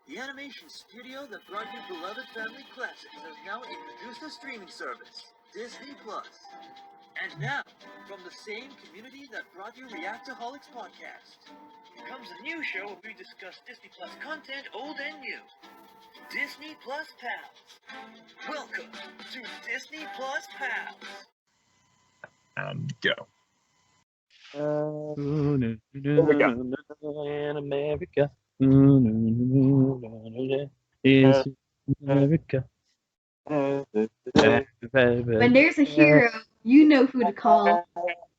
The animation studio that brought you beloved family classics has now introduced a streaming service, Disney+. And now, from the same community that brought you Reactaholics podcast, comes a new show where we discuss Disney+ content old and new. Disney+Pals. Welcome to Disney+Pals. And go. In America. Is America. When there's a hero, you know who to call.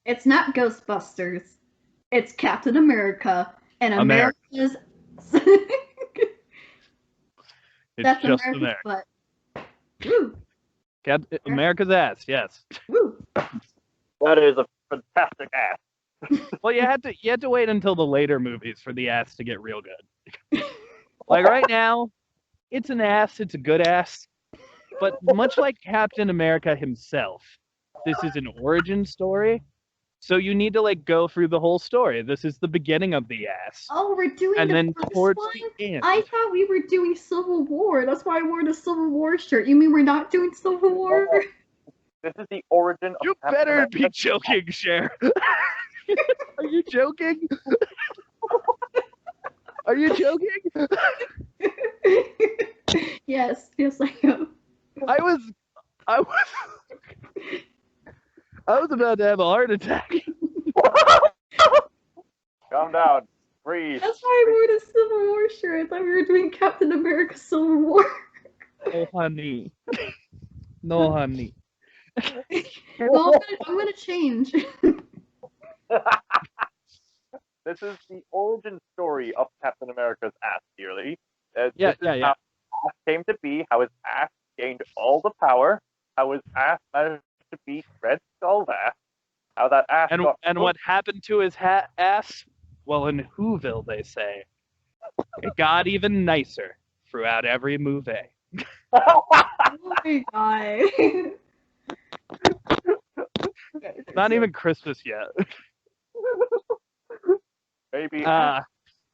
It's not Ghostbusters. It's Captain America. And America's... That's just America's America. butt. Woo! America's ass, yes. Woo! That is a fantastic ass. Well, you had to wait until the later movies for the ass to get real good. Like right now, it's an ass, it's a good ass. But much like Captain America himself, this is an origin story. So you need to go through the whole story. This is the beginning of the ass. Oh, we're doing and the then first towards one? the end. I thought we were doing Civil War. That's why I wore the Civil War shirt. You mean we're not doing Civil War? This is the origin of You Captain better America. be joking, Cher. Are you joking? Are you joking? Yes, I am. I was about to have a heart attack. Calm down. Breathe. That's why I wore the Civil War shirt. I thought we were doing Captain America Civil War. Oh, honey. No, honey. Well, I'm gonna change. This is the origin story of Captain America's ass, dearly. Yeah. How his ass came to be, how his ass gained all the power, how his ass managed to beat Red Skull's ass, how that ass And what happened to his ass? Well, in Whoville, they say, it got even nicer throughout every movie. Oh my god. It's not even Christmas yet. Maybe. No,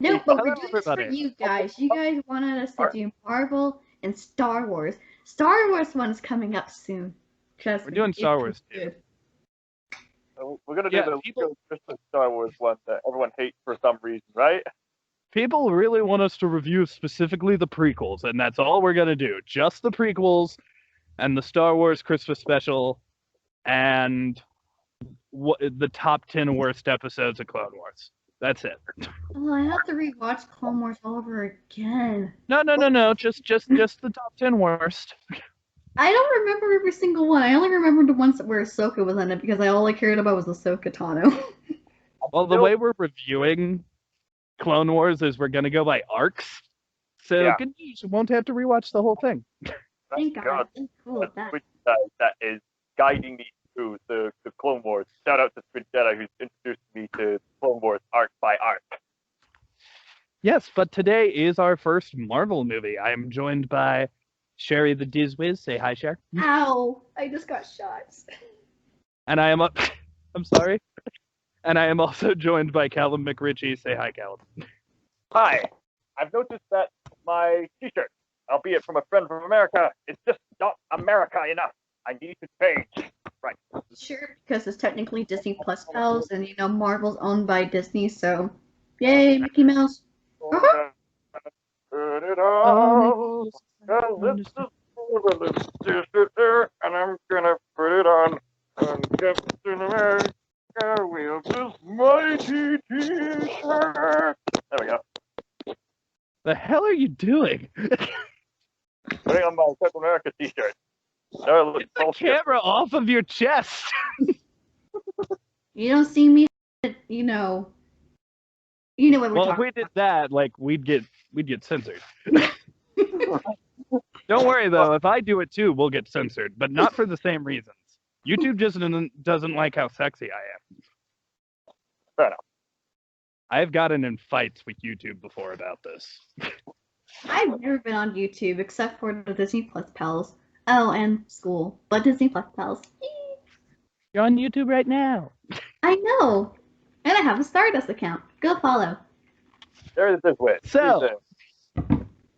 but we're Hello, doing this for everybody. you guys. You guys wanted us to do Marvel and Star Wars. Star Wars one's coming up soon. Trust We're me, doing it's Star Wars, good. We're going to do Yeah, the Christmas Star Wars one that everyone hates for some reason, right? People really want us to review specifically the prequels, and that's all we're going to do. Just the prequels and the Star Wars Christmas special and the top 10 worst episodes of Clone Wars. That's it. Oh, I have to rewatch Clone Wars all over again. No. Just the top 10 worst. I don't remember every single one. I only remember the ones where Ahsoka was in it because all I cared about was Ahsoka Tano. Well, the way we're reviewing Clone Wars is we're going to go by arcs. So Yeah. good news, you won't have to rewatch the whole thing. Thank God. I'm cool with that. Switch that is guiding me through the Clone Wars. Shout out to Switch Jedi who's introduced me to Clone Wars arc by arc. Yes, but today is our first Marvel movie. I am joined by Sherry the Dizwiz. Say hi, Sher. Ow! I just got shots. And I am up. I'm sorry. And I am also joined by Callum McRitchie. Say hi, Callum. Hi, I've noticed that my t-shirt, albeit from a friend from America, is just not America enough. I need to change. Right. Sure, because it's technically Disney+Pals, and Marvel's owned by Disney, so yay, Mickey Mouse. Uh-huh. Turn it on. This is and I'm gonna put it on. And Captain America wields his mighty t-shirt. There we go. The hell are you doing? Putting on my Captain America t-shirt. Now it looks Get the bullshit. camera off of your chest. You don't see me, you know what we're Well, if talking we did that, we'd get censored. Don't worry though, if I do it too, we'll get censored, but not for the same reasons. YouTube just doesn't like how sexy I am. Fair enough. about. I've gotten in fights with YouTube before about this. I've never been on YouTube except for the Disney+Pals. Oh, and school, but Disney+Pals. You're on YouTube right now. I know, and I have a Stardust account. Go follow. There's this way. So,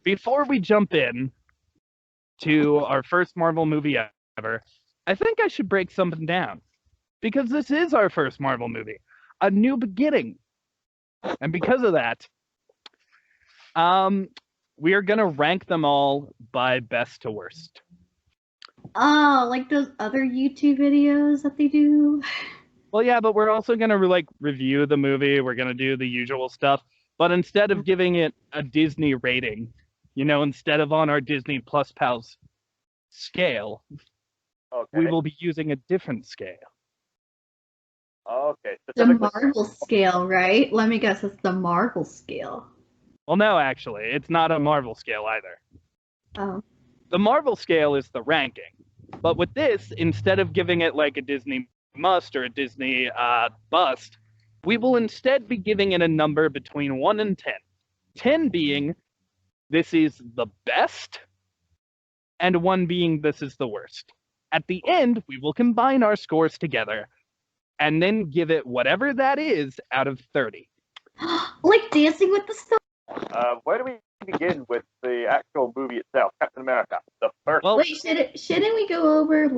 before we jump in to our first Marvel movie ever, I think I should break something down. Because this is our first Marvel movie, a new beginning. And because of that, we are going to rank them all by best to worst. Oh, like those other YouTube videos that they do? Well, yeah, but we're also going to review the movie. We're going to do the usual stuff. But instead of giving it a Disney rating, instead of on our Disney+Pals scale, we will be using a different scale. Okay. The Marvel scale, right? Let me guess, it's the Marvel scale. Well, no, actually, it's not a Marvel scale either. Oh. The Marvel scale is the ranking. But with this, instead of giving it like a Disney must or a Disney bust, we will instead be giving it a number between 1 and 10. 10 being, this is the best, and 1 being, this is the worst. At the end, we will combine our scores together, and then give it whatever that is out of 30. Like Dancing with the Stars? Where do we begin with the actual movie itself, Captain America, the first? Well, Wait, shouldn't we go over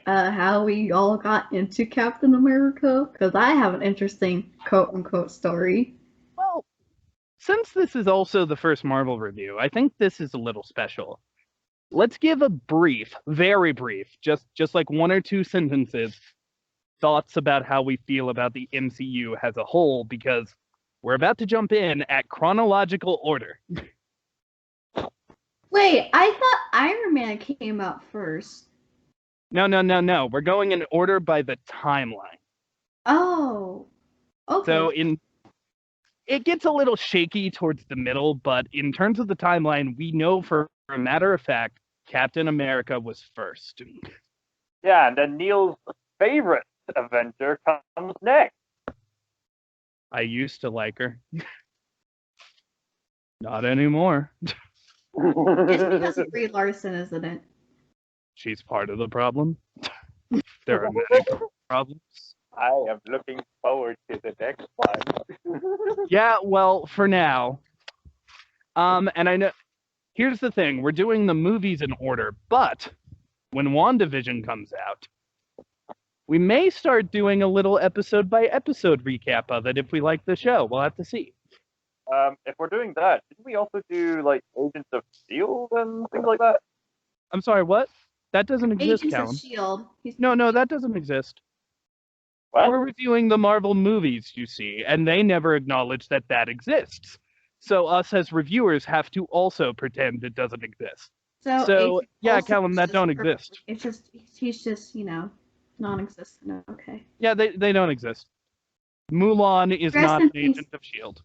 how we all got into Captain America? Because I have an interesting quote-unquote story. Well, since this is also the first Marvel review, I think this is a little special. Let's give a brief, very brief, just like 1 or 2 sentences, thoughts about how we feel about the MCU as a whole, because we're about to jump in at chronological order. Wait, I thought Iron Man came out first. No. We're going in order by the timeline. Oh, okay. So it gets a little shaky towards the middle, but in terms of the timeline, we know for a matter of fact, Captain America was first. Yeah, and then Neil's favorite Avenger comes next. I used to like her. Not anymore. It's because of Brie Larson, isn't it? She's part of the problem. There are many problems. I am looking forward to the next one. Yeah, well, for now. And I know, here's the thing, we're doing the movies in order, but when WandaVision comes out, we may start doing a little episode-by-episode recap of it if we like the show. We'll have to see. If we're doing that, didn't we also do, like, Agents of S.H.I.E.L.D. and things like that? I'm sorry, what? That doesn't exist, Agents Callum. of S.H.I.E.L.D. No, that doesn't exist. What? We're reviewing the Marvel movies, you see, and they never acknowledge that that exists. So us as reviewers have to also pretend it doesn't exist. So yeah, also Callum, that don't exist. It's just, he's just, non-existent. Okay. Yeah, they don't exist. Mulan is Rest not in an agent of S.H.I.E.L.D.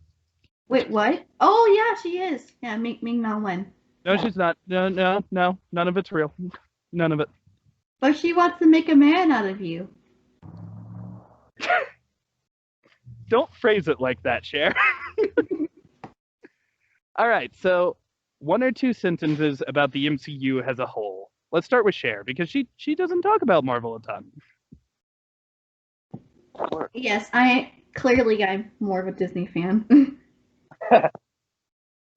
Wait, what? Oh, yeah, she is. Yeah, Ming-Na Wen. No, she's not. No, none of it's real. None of it. But she wants to make a man out of you. Don't phrase it like that, Cher. All right, so 1 or 2 sentences about the MCU as a whole. Let's start with Cher, because she doesn't talk about Marvel a ton. Yes, I'm more of a Disney fan.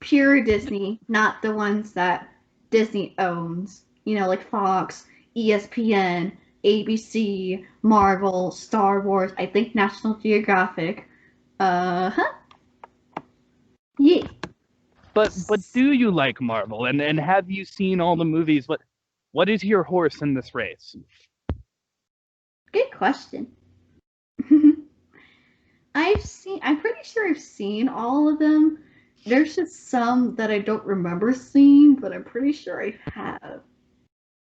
Pure Disney, not the ones that Disney owns. Like Fox, ESPN, ABC, Marvel, Star Wars, I think National Geographic. Yeah. But do you like Marvel? And have you seen all the movies? What is your horse in this race? Good question. I'm pretty sure I've seen all of them. There's just some that I don't remember seeing, but I'm pretty sure I have.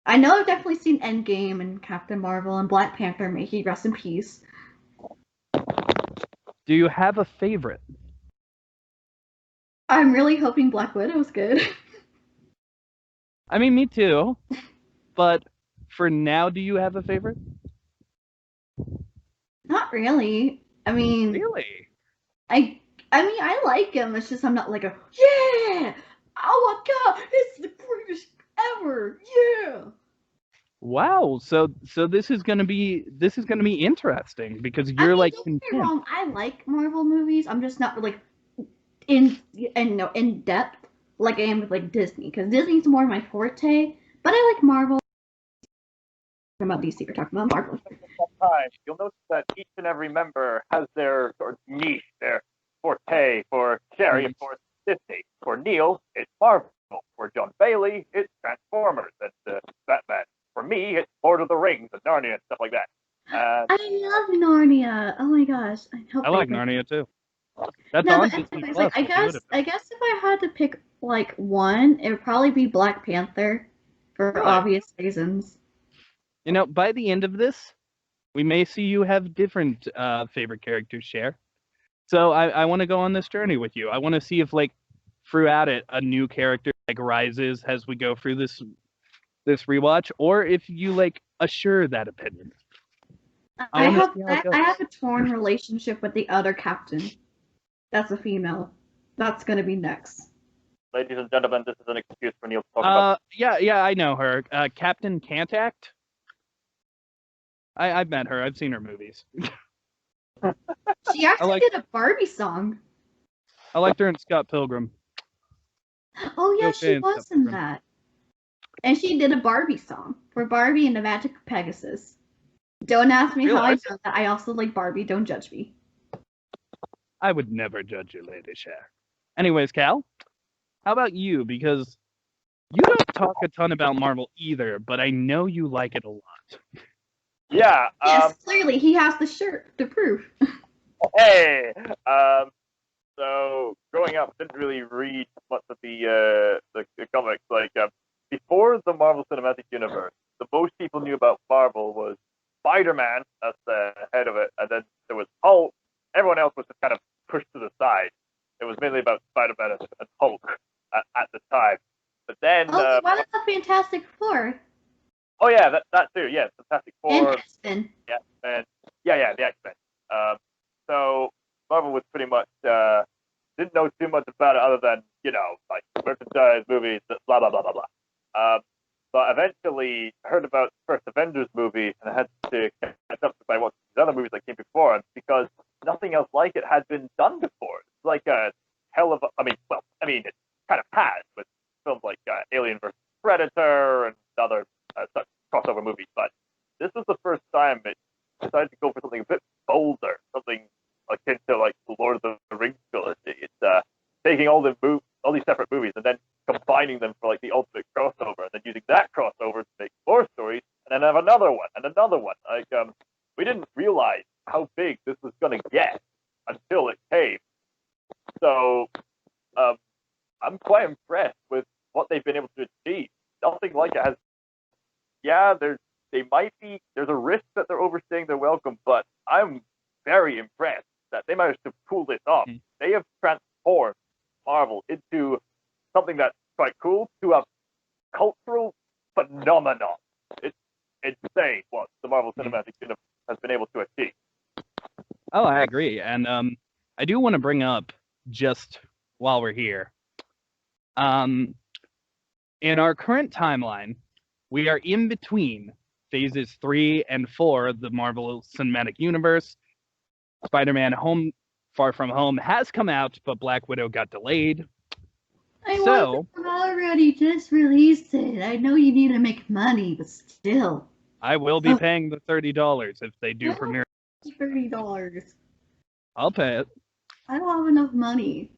I know I've definitely seen Endgame and Captain Marvel and Black Panther, may he rest in peace. Do you have a favorite? I'm really hoping Black Widow's good. I mean, me too. But for now, do you have a favorite? Not really. I mean, Really? I like him. It's just I'm not like yeah. Oh my god, it's the greatest ever. Yeah. Wow. So this is gonna be interesting because you're like don't get me content. wrong. I like Marvel movies. I'm just not like in depth. like I am with like Disney, because Disney's more my forte. But I like Marvel. We're talking about DC. We're talking about Marvel. Sometimes you'll notice that each and every member has their sort of niche, their forte. For Sherry, of course, Disney. For Neil, it's Marvel. For John Bailey, it's Transformers and Batman. For me, it's Lord of the Rings and Narnia and stuff like that. I love Narnia. Oh my gosh, I hope I like they- Narnia too. That's No, on but Disney it's Plus. like I guess if I had to pick like one, it would probably be Black Panther for Really? obvious reasons. You know, by the end of this, we may see you have different favorite characters share. So I want to go on this journey with you. I want to see if like throughout it a new character like rises as we go through this rewatch, or if you like assure that opinion. I wanna have see how it goes. I have a torn relationship with the other captain. That's a female. That's gonna be next. Ladies and gentlemen, this is an excuse for Neil to talk about. Yeah, I know her. Captain Can't Act. I've met her. I've seen her movies. She actually like- did a Barbie song. I liked her in Scott Pilgrim. Oh yeah, Okay, she and was stuff in from- that. And she did a Barbie song for Barbie and the Magic of Pegasus. Don't ask me how I Really? know that. I also like Barbie. Don't judge me. I would never judge you, Lady Cher. Anyways, Cal, how about you? Because you don't talk a ton about Marvel either, but I know you like it a lot. Yeah. Yes, clearly he has the shirt to prove. Hey. So growing up, didn't really read much of the comics. Like before the Marvel Cinematic Universe, the most people knew about Marvel was Spider-Man. That's the head of it, and then there was Hulk. Everyone else was just kind of pushed to the side. It was mainly about Spider-Man and Hulk at the time. But then, Oh, what about Fantastic Four? oh yeah, that too. Yeah, Fantastic Four. And X-Men. Yeah, and yeah, the X-Men. So Marvel was pretty much didn't know too much about it other than like merchandise, movies, blah blah blah blah blah. But eventually heard about the first Avengers movie and I had to catch up by watching these other movies that came before, and because nothing else like it had been done before. It's like a hell of a, it kind of has with films like Alien vs. Predator and other such crossover movies, but this was the first time it decided to go for something a bit bolder, something akin to like the Lord of the Rings trilogy. It's taking all these separate movies and then combining them for like the ultimate crossover, and then using that crossover to make more stories, and then have another one and another one. Like we didn't realize how big this was going to get until it came. So I'm quite impressed with what they've been able to achieve. Nothing like it has. Yeah, there's a risk that they're overstaying their welcome, but I'm very impressed that they managed to pull this off. Mm. They have transformed Marvel into something that's quite cool, to a cultural phenomenon. It's insane what the Marvel Cinematic Universe has been able to achieve. Oh, I agree. And I do want to bring up, just while we're here, in our current timeline, we are in between phases 3 and 4 of the Marvel Cinematic Universe. Spider-Man Far From Home has come out, but Black Widow got delayed. I So- want them already. Just released it. I know you need to make money, but still. I will be paying the $30 if they do Yeah. premiere. $30. I'll pay it. I don't have enough money.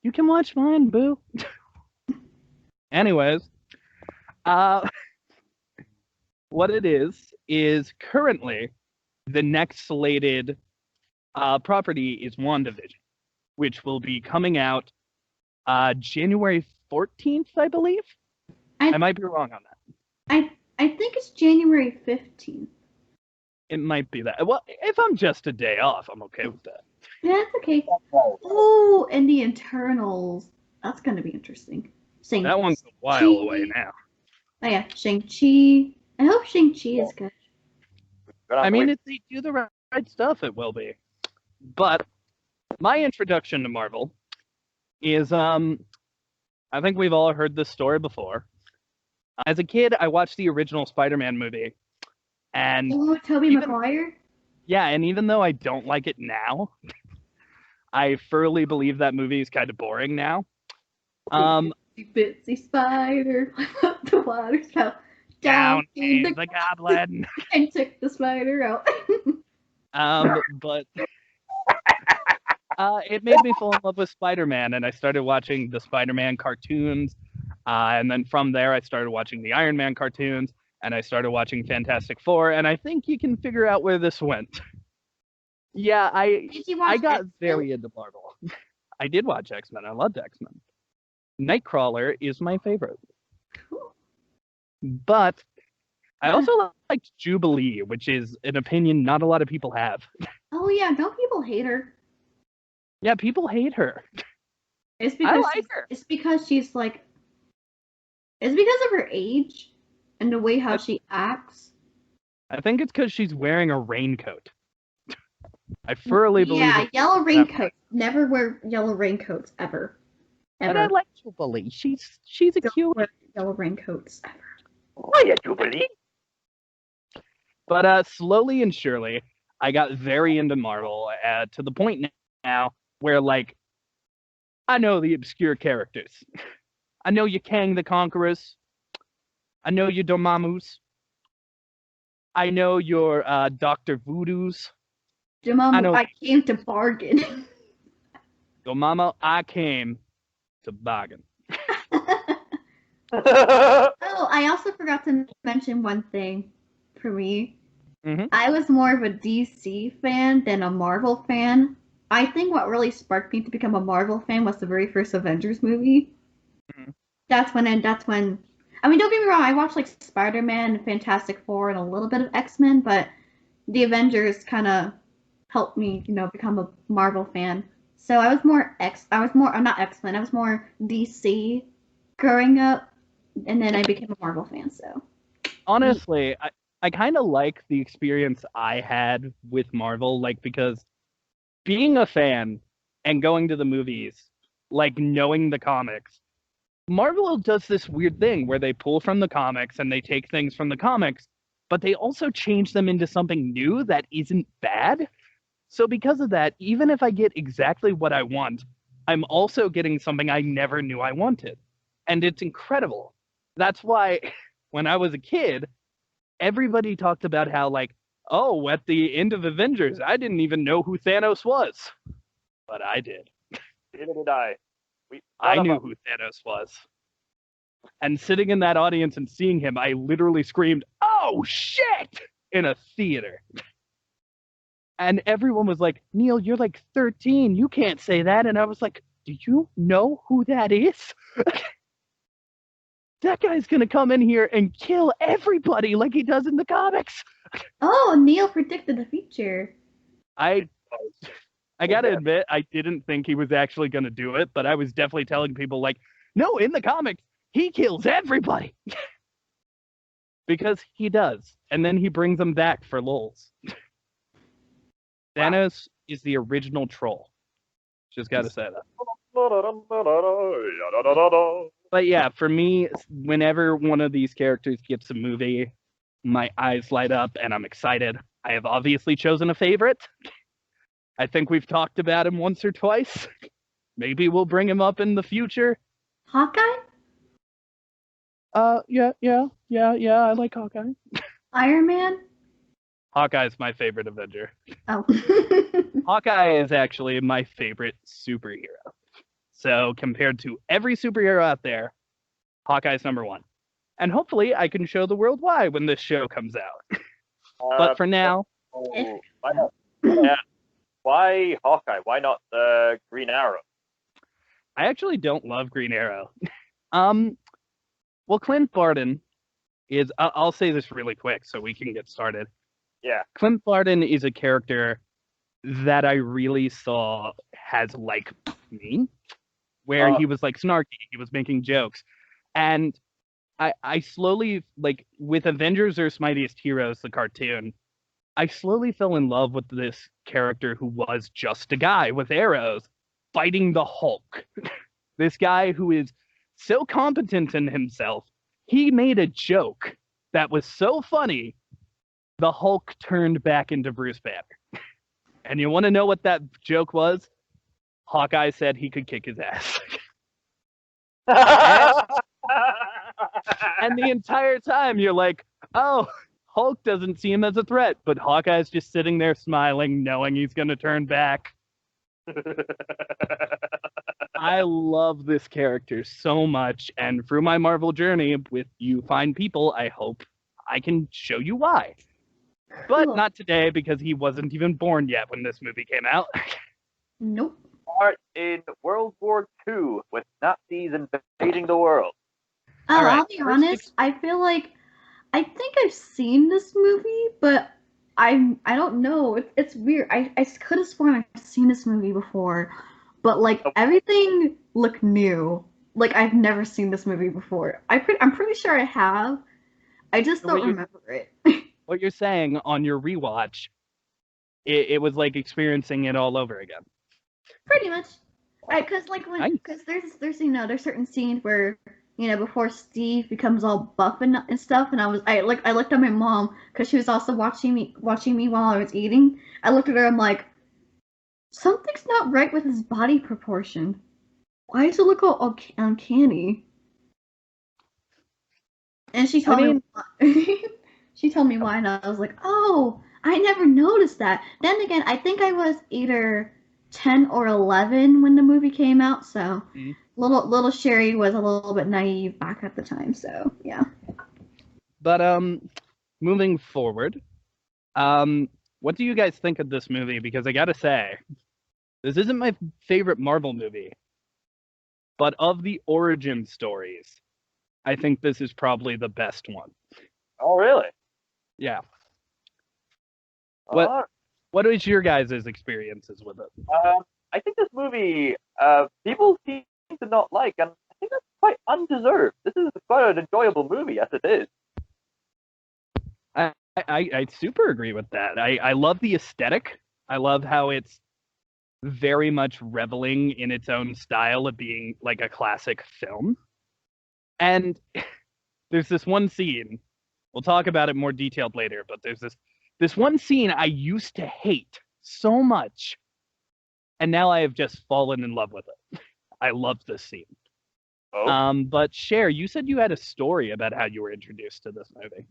You can watch mine, boo. Anyways, what it is currently the next slated property is WandaVision, which will be coming out January 14th, I believe. I might be wrong on that. I think it's January 15th. It might be that. Well, if I'm just a day off, I'm okay with that. Yeah, that's okay. Oh, and the Eternals. That's gonna be interesting. That one's a while away now. Oh yeah, Shang-Chi. I hope Shang-Chi is good. I mean, if they do the right stuff, it will be. But my introduction to Marvel is, I think we've all heard this story before. As a kid, I watched the original Spider-Man movie, and Oh, Tobey even- Maguire. yeah, and even though I don't like it now, I firmly believe that movie is kind of boring now. Um, Bitsy spider, up the water spout. down Down came came the goblin. and took the spider out. But it made me fall in love with Spider-Man, and I started watching the Spider-Man cartoons. And then from there, I started watching the Iron Man cartoons, and I started watching Fantastic Four, and I think you can figure out where this went. Yeah, Did you watch I got X-Men? very into Marvel. I did watch X-Men. I loved X-Men. Nightcrawler is my favorite. Cool. But I also liked Jubilee, which is an opinion not a lot of people have. Oh yeah, don't people hate her? Yeah, people hate her. It's I because like her. it's because she's like it's because of her age and the way how she acts. I think it's because she's wearing a raincoat. I thoroughly believe Yeah, it. yellow raincoats. Never wear yellow raincoats ever. But I Ever. like Jubilee. She's a Don't cute. wear yellow raincoats ever. Oh yeah, Jubilee. But slowly and surely, I got very into Marvel to the point now where, like, I know the obscure characters. I know your Kang the Conquerors. I know your Dormammus. I know your Dr. Voodoos. I know- Jemima, I came to bargain. Dormammu, I came to bargain. Oh, I also forgot to mention one thing for me. Mhm. I was more of a DC fan than a Marvel fan. I think what really sparked me to become a Marvel fan was the very first Avengers movie. Mhm. That's when I mean, don't get me wrong, I watched like Spider-Man and Fantastic Four and a little bit of X-Men, but the Avengers kind of helped me, become a Marvel fan. So I'm not X-Men, I was more DC growing up, and then I became a Marvel fan, so. Honestly, I kind of like the experience I had with Marvel, like, because being a fan and going to the movies, like, knowing the comics, Marvel does this weird thing where they pull from the comics and they take things from the comics, but they also change them into something new that isn't bad. So because of that, even if I get exactly what I want, I'm also getting something I never knew I wanted. And it's incredible. That's why when I was a kid, everybody talked about how, like, oh, at the end of Avengers, I didn't even know who Thanos was. But I did. Neither did I. I knew who Thanos was. And sitting in that audience and seeing him, I literally screamed, "Oh shit!" in a theater. And everyone was like, "Neil, you're like 13. You can't say that." And I was like, "Do you know who that is?" That guy's gonna come in here and kill everybody like he does in the comics. Oh, Neil predicted the future. I gotta admit, I didn't think he was actually gonna do it, but I was definitely telling people, like, no, in the comics, he kills everybody. Because he does. And then he brings them back for lulz. Thanos is the original troll. Just gotta say that. But yeah, for me, whenever one of these characters gets a movie, my eyes light up and I'm excited. I have obviously chosen a favorite. I think we've talked about him once or twice. Maybe we'll bring him up in the future. Hawkeye? Yeah, I like Hawkeye. Iron Man? Hawkeye's my favorite Avenger. Oh. Hawkeye is actually my favorite superhero. So compared to every superhero out there, Hawkeye's number one. And hopefully I can show the world why when this show comes out. But for now... Why not? Yeah. Why Hawkeye? Why not Green Arrow? I actually don't love Green Arrow. Well, Clint Barton is... I'll say this really quick so we can get started. Yeah. Clint Barton is a character that I really saw has, like, me, where he was, like, snarky, he was making jokes. And I slowly, like, with Avengers vs. Mightiest Heroes, the cartoon, I slowly fell in love with this character who was just a guy with arrows fighting the Hulk. This guy who is so competent in himself, he made a joke that was so funny, the Hulk turned back into Bruce Banner. And you want to know what that joke was? Hawkeye said he could kick his ass. And the entire time you're like, oh, Hulk doesn't seem as a threat, but Hawkeye's just sitting there smiling, knowing he's going to turn back. I love this character so much, and through my Marvel journey with You Fine People, I hope I can show you why. But Cool. not today, because he wasn't even born yet when this movie came out. Nope. Start in World War II with Nazis invading the world. All right, I'll be first honest. I feel like I think I've seen this movie, but I don't know. It's weird. I could have sworn I've seen this movie before, but like Oh. everything looked new. Like I've never seen this movie before. I'm pretty sure I have. I just So don't what you- remember it. What you're saying on your rewatch, it was like experiencing it all over again. Pretty much. Cause like when, Nice. cause there's there's certain scenes where before Steve becomes all buff and stuff, and I looked at my mom because she was also watching me while I was eating. I looked at her, I'm like, something's not right with his body proportion. Why does it look all uncanny? And she told me she told me why, and I was like, oh, I never noticed that. Then again, I think I was either 10 or 11 when the movie came out, so little Sherry was a little bit naive back at the time, so yeah. But moving forward, what do you guys think of this movie? Because I gotta say, this isn't my favorite Marvel movie, but of the origin stories, I think this is probably the best one. Oh, really? Yeah. Uh, What is your guys' experiences with it? I think this movie, people seem to not like, and I think that's quite undeserved. This is quite an enjoyable movie as it is. I super agree with that. I love the aesthetic. I love how it's very much reveling in its own style of being like a classic film. And there's this one scene, we'll talk about it more detailed later, but there's this one scene I used to hate so much, and now I have just fallen in love with it. I love this scene. Oh. But Cher, you said you had a story about how you were introduced to this movie.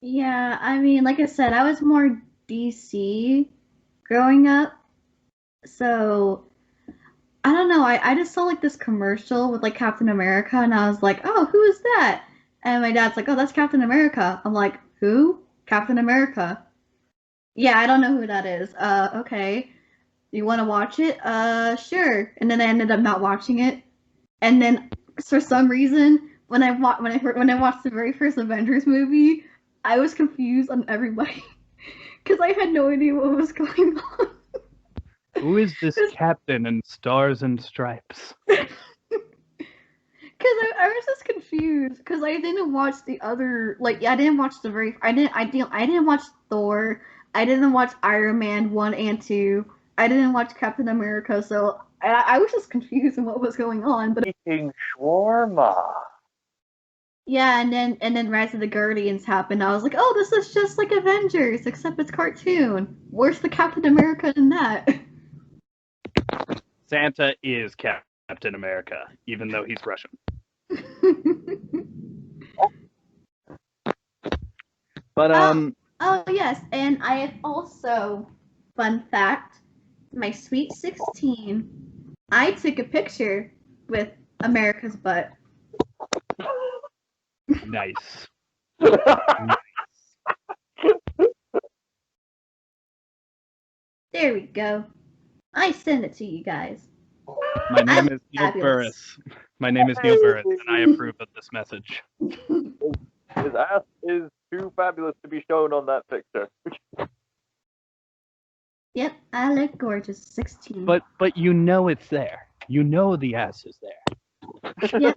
Yeah, I mean, like I said, I was more DC growing up, so I don't know. I just saw like this commercial with like Captain America, and I was like, oh, who is that? And my dad's like, oh, that's Captain America. I'm like, who? Captain America. Yeah, I don't know who that is. Okay. You want to watch it? Sure. And then I ended up not watching it. And then for some reason, when I watched the very first Avengers movie, I was confused on everybody because I had no idea what was going on. Who is this captain in Stars and Stripes? Because I was just confused because I didn't watch the other I didn't watch the very I didn't watch Thor. I didn't watch Iron Man 1 and 2. I didn't watch Captain America, so I was just confused in what was going on. But Eating shawarma. yeah, and then Rise of the Guardians happened. I was like, oh, this is just like Avengers, except it's cartoon. Where's the Captain America in that? Santa is Captain America, even though he's Russian. But Oh yes, and I have also, fun fact, my Sweet 16, I took a picture with America's butt. nice. There we go. I send it to you guys. My name is Neil Fabulous. Burris. My name is Neil Burris, and I approve of this message. His ass is too fabulous to be shown on that picture. Yep, I look gorgeous. 16. But you know it's there. You know the ass is there. Yep.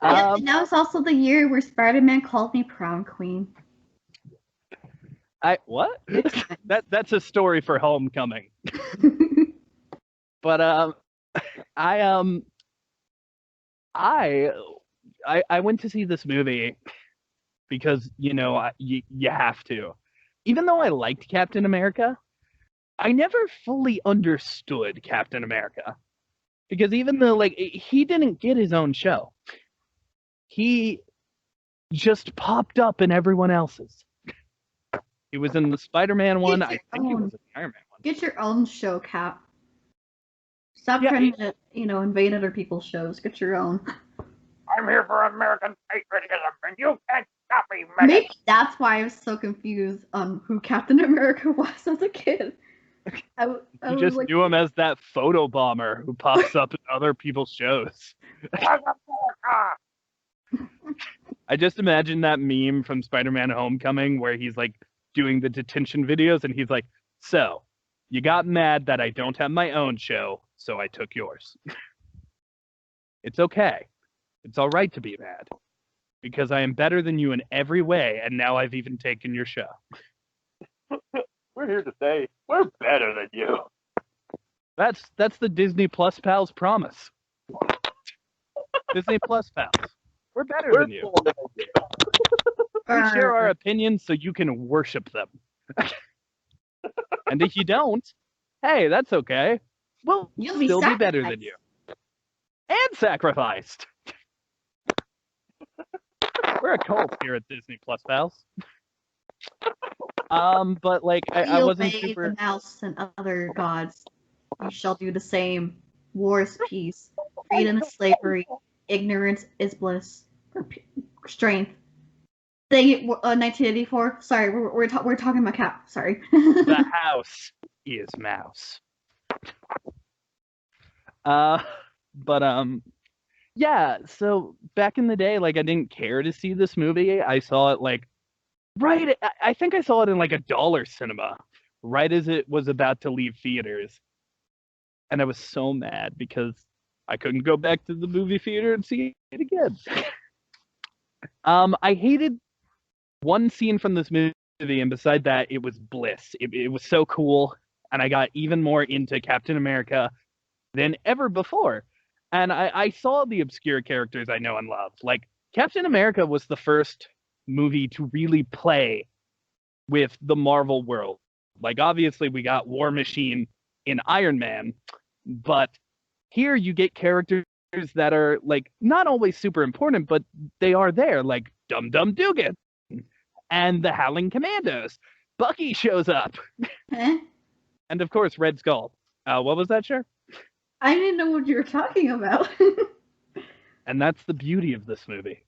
And that was also the year where Spider-Man called me prom queen. What? That's a story for Homecoming. But I went to see this movie because you have to. Even though I liked Captain America, I never fully understood Captain America because even though like he didn't get his own show, he just popped up in everyone else's. He was in the Spider-Man one. I think he was in the Iron Man one. Get your own show, Cap. Stop Yeah, trying to, invade other people's shows. Get your own. I'm here for American patriotism, and you can't stop me, Maybe that's why I was so confused on who Captain America was as a kid. I You was just like, knew him as that photo bomber who pops up in other people's shows. I just imagine that meme from Spider-Man Homecoming where he's like doing the detention videos and he's like, so, you got mad that I don't have my own show, so I took yours. It's okay. It's all right to be mad. Because I am better than you in every way, and now I've even taken your show. We're here to say we're better than you. That's the Disney+Pals promise. Disney+Pals. We're better than you. We share our opinions so you can worship them. And if you don't, hey, that's okay. We'll You'll still be better sacrificed. than you. And sacrificed. We're a cult here at Disney+Pals. But like I wasn't obey super. the mouse and other gods. You shall do the same. War is peace. Freedom is slavery. Ignorance is bliss. Strength. Dang it, 1984. Sorry, we're talking about Cap. Sorry. The house is mouse. But yeah. So back in the day, like I didn't care to see this movie. I saw it like right. I think I saw it in like $1 cinema, right as it was about to leave theaters, and I was so mad because I couldn't go back to the movie theater and see it again. I hated one scene from this movie, and beside that, it was bliss. It was so cool, and I got even more into Captain America than ever before. And I saw the obscure characters I know and love. Like, Captain America was the first movie to really play with the Marvel world. Like, obviously, we got War Machine in Iron Man, but here you get characters that are, like, not always super important, but they are there, like Dum Dum Dugan and the Howling Commandos. Bucky shows up. Huh? And, of course, Red Skull. What was that, Cher? I didn't know what you were talking about. And that's the beauty of this movie.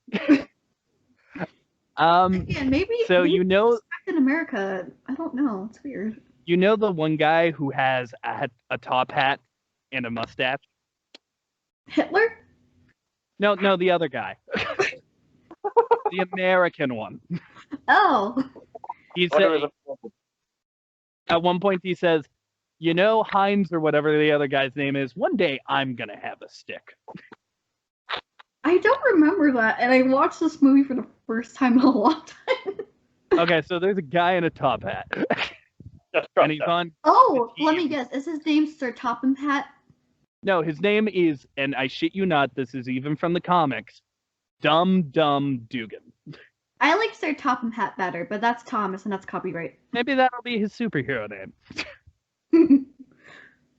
Again, maybe. So maybe you know, Captain America. I don't know. It's weird. you know the one guy who has a top hat and a mustache? Hitler? No, the other guy. The American one. Oh. He said at one point he says, "You know, Heinz or whatever the other guy's name is. One day I'm gonna have a stick." I don't remember that, and I watched this movie for the first time in a long time. Okay, so there's a guy in a top hat, and he's on. Oh, the let me team. guess. Is his name Sir Topham Hatt? No, his name is, and I shit you not, this is even from the comics, Dum Dum Dugan. I like Sir Topham Hatt better, but that's Thomas, and that's copyright. Maybe that'll be his superhero name.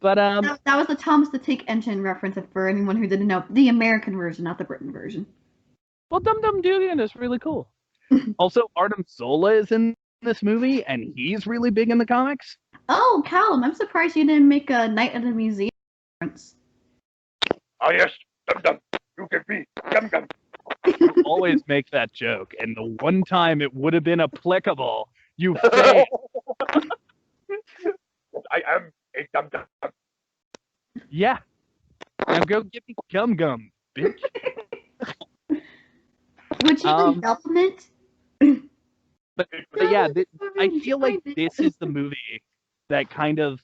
But that was the Thomas the Tank Engine reference for anyone who didn't know. The American version, not the Britain version. well, Dum Dum Dugan is really cool. Also, Artem Zola is in this movie, and he's really big in the comics. Oh, Callum, I'm surprised you didn't make a Night at the Museum reference. Oh yes, Dum Dum, you can be Dum Dum. You always make that joke, and the one time it would have been applicable, you failed. I am a Dum Dum. Yeah. Now go get me Gum Gum, bitch. Would you development? But yeah, I feel like this is the movie that kind of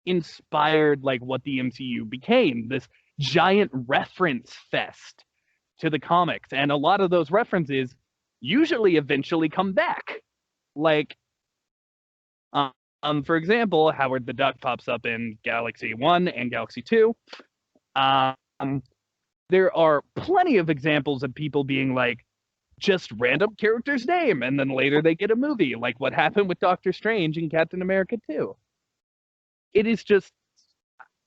inspired like what the MCU became, this giant reference fest to the comics, and a lot of those references usually eventually come back. Like, for example, Howard the Duck pops up in Galaxy 1 and Galaxy 2. There are plenty of examples of people being like, just random character's name, and then later they get a movie, like what happened with Doctor Strange and Captain America 2. it is just,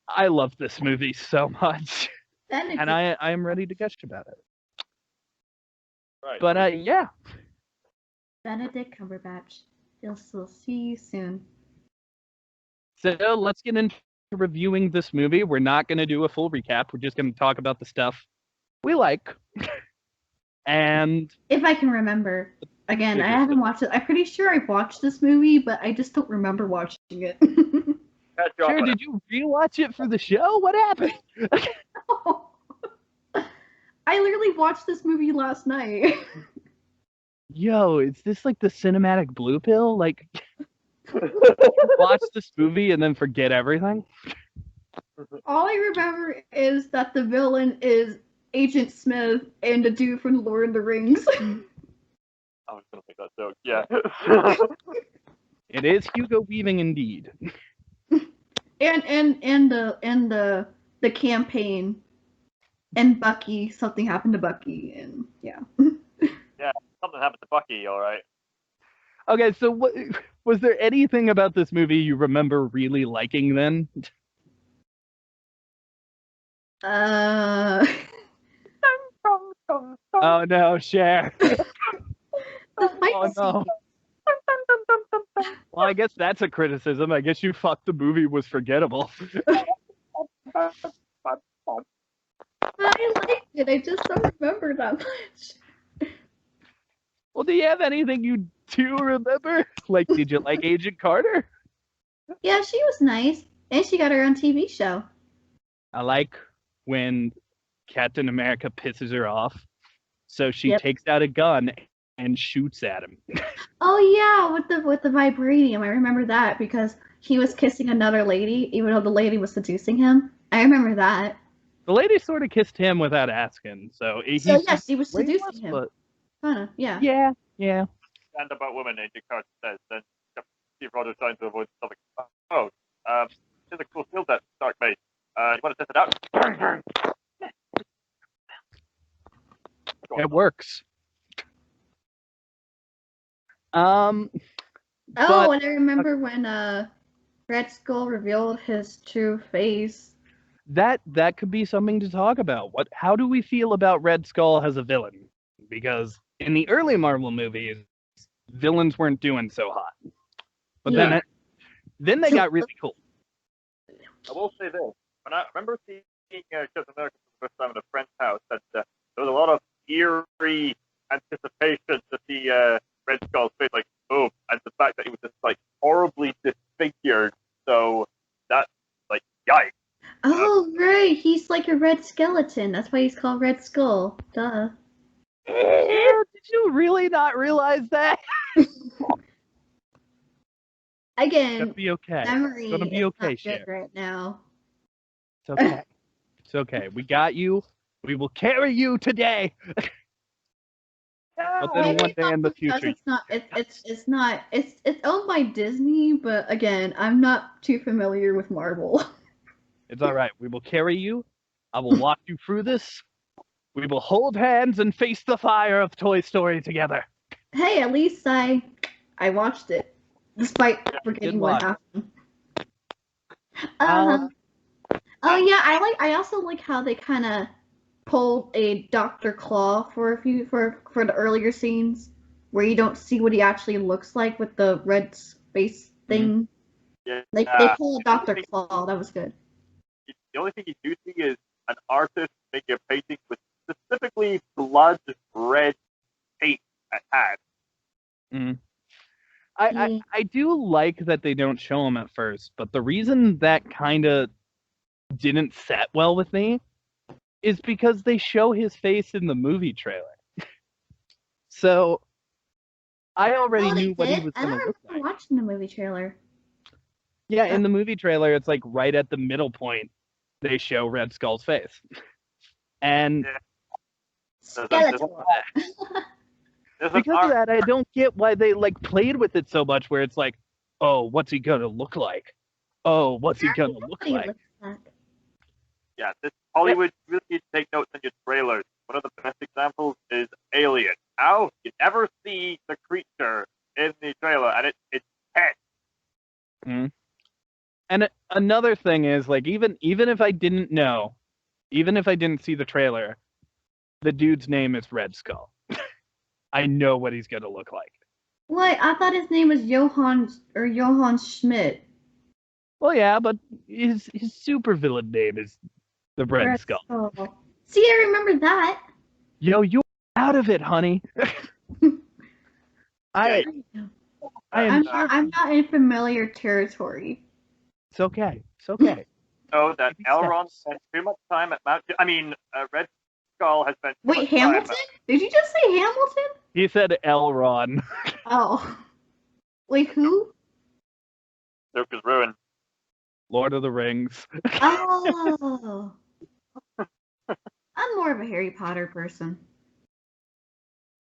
I love this movie so much, Benedict, and I am ready to gush about it. Right. But yeah, Benedict Cumberbatch. We'll see you soon. so let's get into reviewing this movie. We're not going to do a full recap. We're just going to talk about the stuff we like. And If I can remember. Again, I Figures. haven't watched it. I'm pretty sure I've watched this movie, but I just don't remember watching it. Catch you up sure, on did you rewatch it for the show? What happened? I literally watched this movie last night. Yo, is this like the cinematic blue pill? Like, watch this movie and then forget everything? All I remember is that the villain is Agent Smith and a dude from Lord of the Rings. I was gonna make that joke. Yeah. It is Hugo Weaving indeed. and the campaign. And Bucky, something happened to Bucky, and yeah. Yeah. Something happened to Bucky. All right. Okay, so what was there anything about this movie you remember really liking then? Oh no, Cher. The fight Oh no. Well, I guess that's a criticism. I guess you thought the movie was forgettable. I liked it. I just don't remember that much. Well, do you have anything you do remember? Like, did you like Agent Carter? Yeah, she was nice, and she got her own TV show. I like when Captain America pisses her off, so she Yep. takes out a gun and shoots at him. Oh yeah, with the vibranium. I remember that because he was kissing another lady, even though the lady was seducing him. I remember that. The lady sort of kissed him without asking, so So yes, she was blameless, seducing him. but Kinda, yeah. yeah. And about women, Agent Carter says. Then Steve Rogers trying to avoid something. Oh, here's a cool skill set, Stark made. You want to test it out? It works. Oh, But- and I remember when Red Skull revealed his true face. that could be something to talk about. How do we feel about Red Skull as a villain? Because in the early Marvel movies, villains weren't doing so hot. But Yeah. then they got really cool. I will say this: when I remember seeing Captain America for the first time at a friend's house, that there was a lot of eerie anticipation to see Red Skull's face, like boom, and the fact that he was just like horribly disfigured. So that's like yikes. Oh right, he's like a red skeleton. That's why he's called Red Skull. Duh. Yeah, did you really not realize that? It's Again, gonna be okay. memory It's gonna be is okay, not Cher. good right now. It's okay. It's okay. We got you. We will carry you today. But then Maybe one day in the because future, it's owned by Disney, but again, I'm not too familiar with Marvel. it's all right. We will carry you. I will walk you through this. We will hold hands and face the fire of Toy Story together. Hey, at least I watched it, despite forgetting what watch happened. Um, Oh yeah, I also like how they kind of pulled a Dr. Claw for the earlier scenes where you don't see what he actually looks like with the red space thing. Yeah. They pulled a Dr. Claw. That was good. The only thing you do see is an artist making a painting with specifically blood red paint at hand. I do like that they don't show him at first, but the reason that kind of didn't set well with me is because they show his face in the movie trailer. So I already knew what he was I going don't to look remember like. watching the movie trailer. Yeah, in the movie trailer, it's like right at the middle point, they show Red Skull's face. And Yeah. Skeletor. There's an because of art. that, I don't get why they like played with it so much where it's like, oh, what's he going to look like? Oh, what's he going to look Everybody like? looks like. Yeah, this Hollywood really needs to take notes on your trailers. One of the best examples is Alien. How you never see the creature in the trailer, and it's head. And another thing is, like, even if I didn't know, even if I didn't see the trailer, the dude's name is Red Skull. I know what he's gonna look like. What? I thought his name was Johann Schmidt. Well, yeah, but his supervillain name is the Red Skull. Skull. See, I remember that. Yo, you're out of it, honey. I am. I'm not in familiar territory. It's okay. It's okay. So that Baby Elrond steps. spent too much time at Mount. Red Skull has spent too Wait, much time. Hamilton? Did you just say Hamilton? He said Elrond. Oh. Wait, who? Lucas ruined. Lord of the Rings. Oh. I'm more of a Harry Potter person.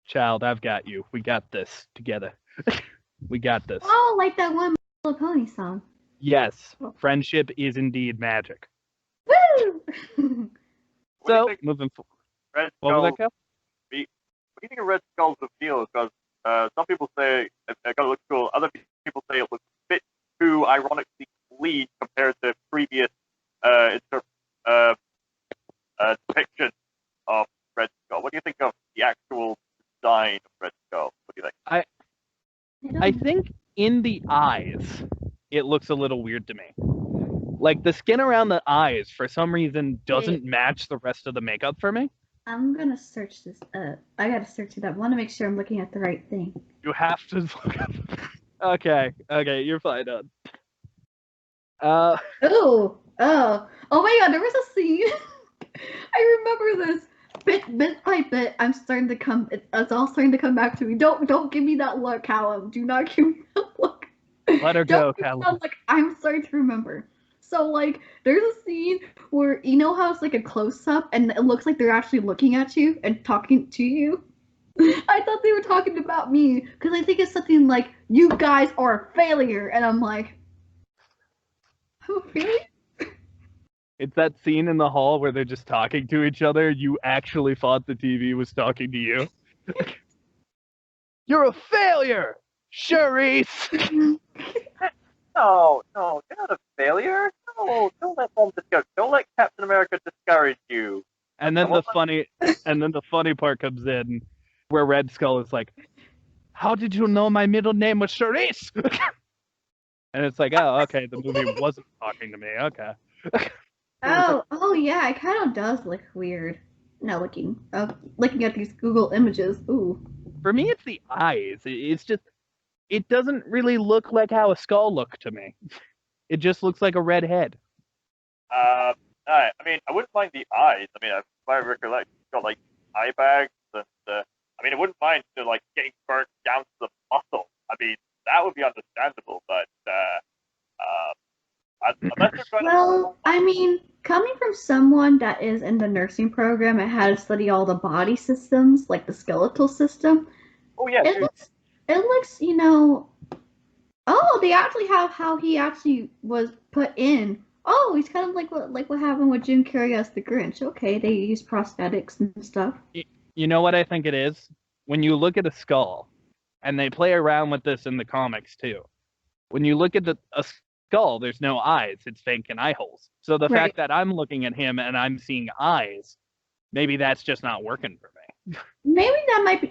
Child, I've got you. We got this together. We got this. Oh, like that one My Little Pony song. Yes, friendship is indeed magic. Woo! What do So, you think moving forward. Red What Skull? was that, Kev? What do you think of Red Skull's appeal? Because some people say it kind of looks cool. Other people say it looks a bit too ironically clean compared to previous depiction of Red Skull. What do you think of the actual design of Red Skull? What do you think? I think in the eyes, it looks a little weird to me. Like, the skin around the eyes, for some reason, doesn't match the rest of the makeup for me. I'm gonna search this up. I gotta search it up. I want to make sure I'm looking at the right thing. You have to look up. Okay, you're fine, on. Oh my god, there was a scene. I remember this. Bit by bit, it's all starting to come back to me. Don't give me that look, Callum. Do not give me that look. Let her go, Don't give me Callum. that look. I'm starting to remember. So, like, there's a scene where, you know how it's like a close-up and it looks like they're actually looking at you and talking to you? I thought they were talking about me, because I think it's something like, you guys are a failure, and I'm like, I'm a failure? It's that scene in the hall where they're just talking to each other. You actually thought the TV was talking to you. You're a failure, Charisse. No, you're not a failure. No, don't let them discourage. Don't let Captain America discourage you. And then the funny part comes in, where Red Skull is like, "How did you know my middle name was Charisse?" And it's like, oh, okay, the movie wasn't talking to me. Okay. Oh yeah, it kind of does look weird. Now looking at these Google images. Ooh. For me, it's the eyes. It's just, it doesn't really look like how a skull looked to me. It just looks like a red head. I mean, I wouldn't mind the eyes. I mean, if I recollect, it's got like eye bags, and I mean, I wouldn't mind like getting burnt down to the muscle. I mean, that would be understandable, but unless they're going Well, I mean, coming from someone that is in the nursing program and had to study all the body systems, like the skeletal system, oh yeah, it looks, you know. Oh, they actually have how he actually was put in. Oh, he's kind of like what happened with Jim Carrey as the Grinch. Okay, they use prosthetics and stuff. You know what I think it is? When you look at a skull, and they play around with this in the comics too. When you look at a skull, there's no eyes. It's fake and eye holes. So the fact that I'm looking at him and I'm seeing eyes, maybe that's just not working for me. Maybe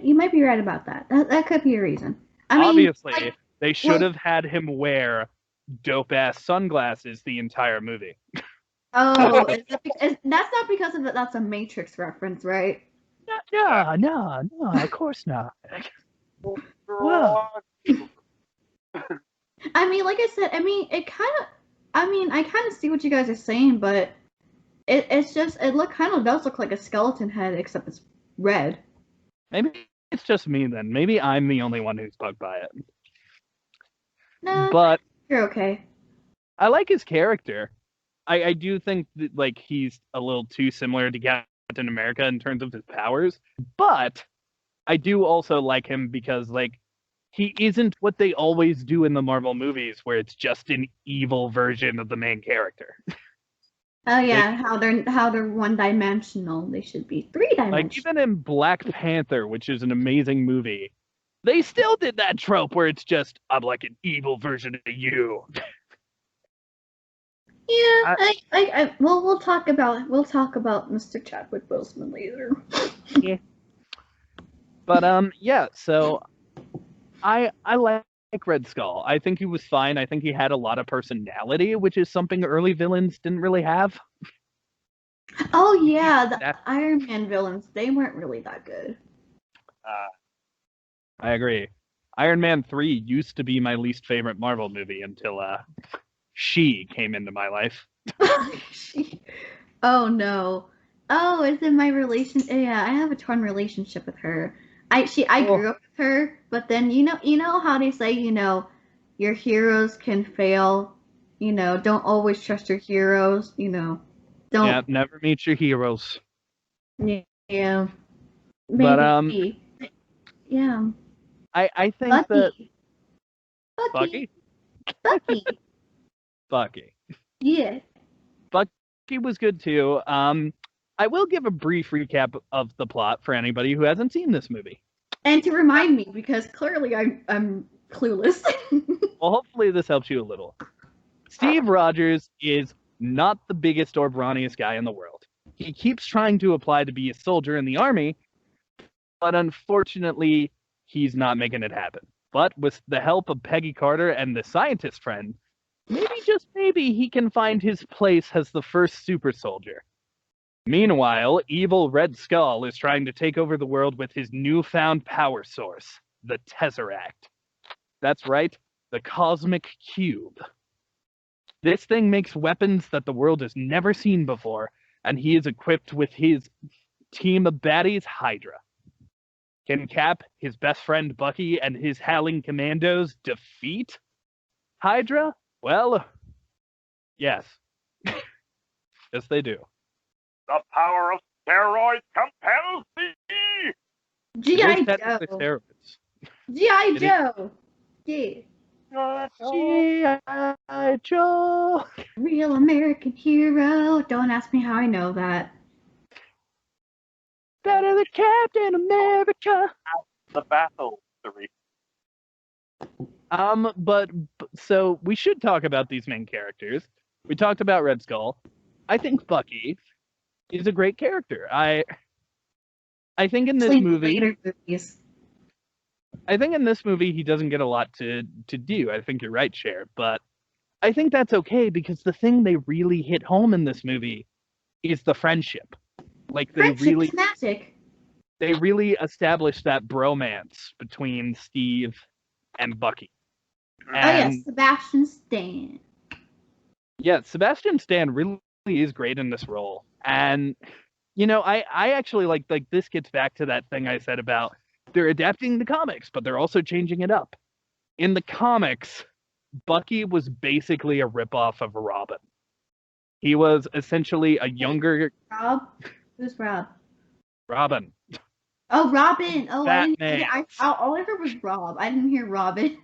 you might be right about that. That could be a reason. I mean, obviously, like, they should have had him wear dope-ass sunglasses the entire movie. Oh, that's not because of it. That's a Matrix reference, right? No, of course not. Well, I mean, like I said, I mean, I kind of see what you guys are saying, but it kind of does look like a skeleton head, except it's red. maybe it's just me then. Maybe I'm the only one who's bugged by it. Nah, But you're okay. I like his character. I do think that, like, he's a little too similar to Captain America in terms of his powers, but I do also like him because, like, he isn't what they always do in the Marvel movies, where it's just an evil version of the main character. Oh yeah, how they're one-dimensional. They should be three-dimensional. Like, even in Black Panther, which is an amazing movie, they still did that trope where it's just, I'm like an evil version of you. Well, we'll talk about Mr. Chadwick Boseman later. Yeah. But yeah. So I like Red Skull. I think he was fine. I think he had a lot of personality, which is something early villains didn't really have. Oh yeah, the That- Iron Man villains, they weren't really that good. I agree. Iron Man 3 used to be my least favorite Marvel movie until she came into my life. Oh no. Oh, it's in my relation. Yeah, I have a torn relationship with her. I Oh. grew up with her, but then you know how they say, your heroes can fail. Don't always trust your heroes. Yeah, Don't. never meet your heroes. Yeah. But Maybe. Yeah. I think that Bucky. Bucky. Bucky. Bucky. Yeah. Bucky was good too. I will give a brief recap of the plot for anybody who hasn't seen this movie. And to remind me, because clearly I'm clueless. Well, hopefully this helps you a little. Steve Rogers is not the biggest or brawniest guy in the world. He keeps trying to apply to be a soldier in the army, but unfortunately, he's not making it happen. But with the help of Peggy Carter and the scientist friend, maybe just maybe he can find his place as the first super soldier. Meanwhile, evil Red Skull is trying to take over the world with his newfound power source, the Tesseract. That's right, the Cosmic Cube. This thing makes weapons that the world has never seen before, and he is equipped with his team of baddies, Hydra. Can Cap, his best friend Bucky, and his Howling Commandos defeat Hydra? Well, yes. Yes, they do. The power of steroids compels thee! G.I. It is technically Joe. steroids. G.I. It is- Joe. Yeah. G.I. Joe. Real American hero. Don't ask me how I know that. Better than Captain America. The battle, Three. But so we should talk about these main characters. We talked about Red Skull. I think Bucky is a great character. I think in this Especially movie, later movies. I think in this movie he doesn't get a lot to do. I think you're right, Cher, but I think that's okay because the thing they really hit home in this movie is the friendship. Like Friendship is magic. they really established that bromance between Steve and Bucky. Oh yes, And Sebastian Stan. yeah, Sebastian Stan really is great in this role. And I actually like this gets back to that thing I said about they're adapting the comics, but they're also changing it up. In the comics, Bucky was basically a ripoff of Robin. He was essentially a younger Rob? Who's Rob? Robin. Oh, Robin. Oh, Batman. all I heard was Rob. I didn't hear Robin.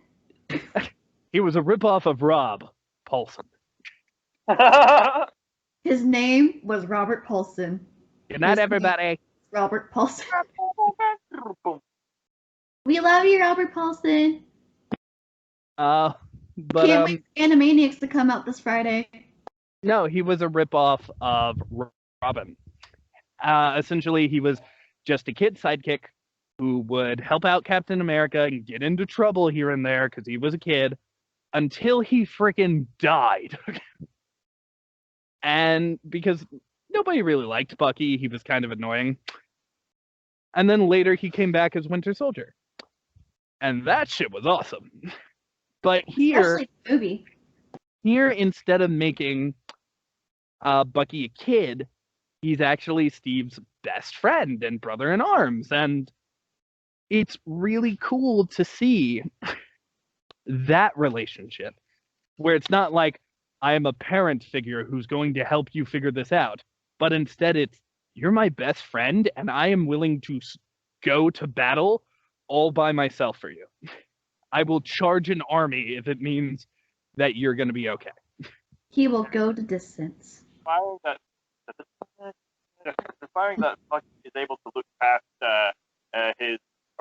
He was a ripoff of Rob Paulson. His name was Robert Paulson. Good night, everybody. Robert Paulson. We love you, Robert Paulson. But Can't wait for Animaniacs to come out this Friday. no, he was a ripoff of Robin. Essentially, he was just a kid sidekick who would help out Captain America and get into trouble here and there because he was a kid until he freaking died. And because nobody really liked Bucky, he was kind of annoying. And then later he came back as Winter Soldier. And that shit was awesome. But Especially the movie. here instead of making Bucky a kid, he's actually Steve's best friend and brother in arms. And it's really cool to see that relationship where it's not like I am a parent figure who's going to help you figure this out, but instead it's you're my best friend and I am willing to go to battle all by myself for you. I will charge an army if it means that you're going to be okay. He will go to distance. Inspiring that Bucky is able to look past his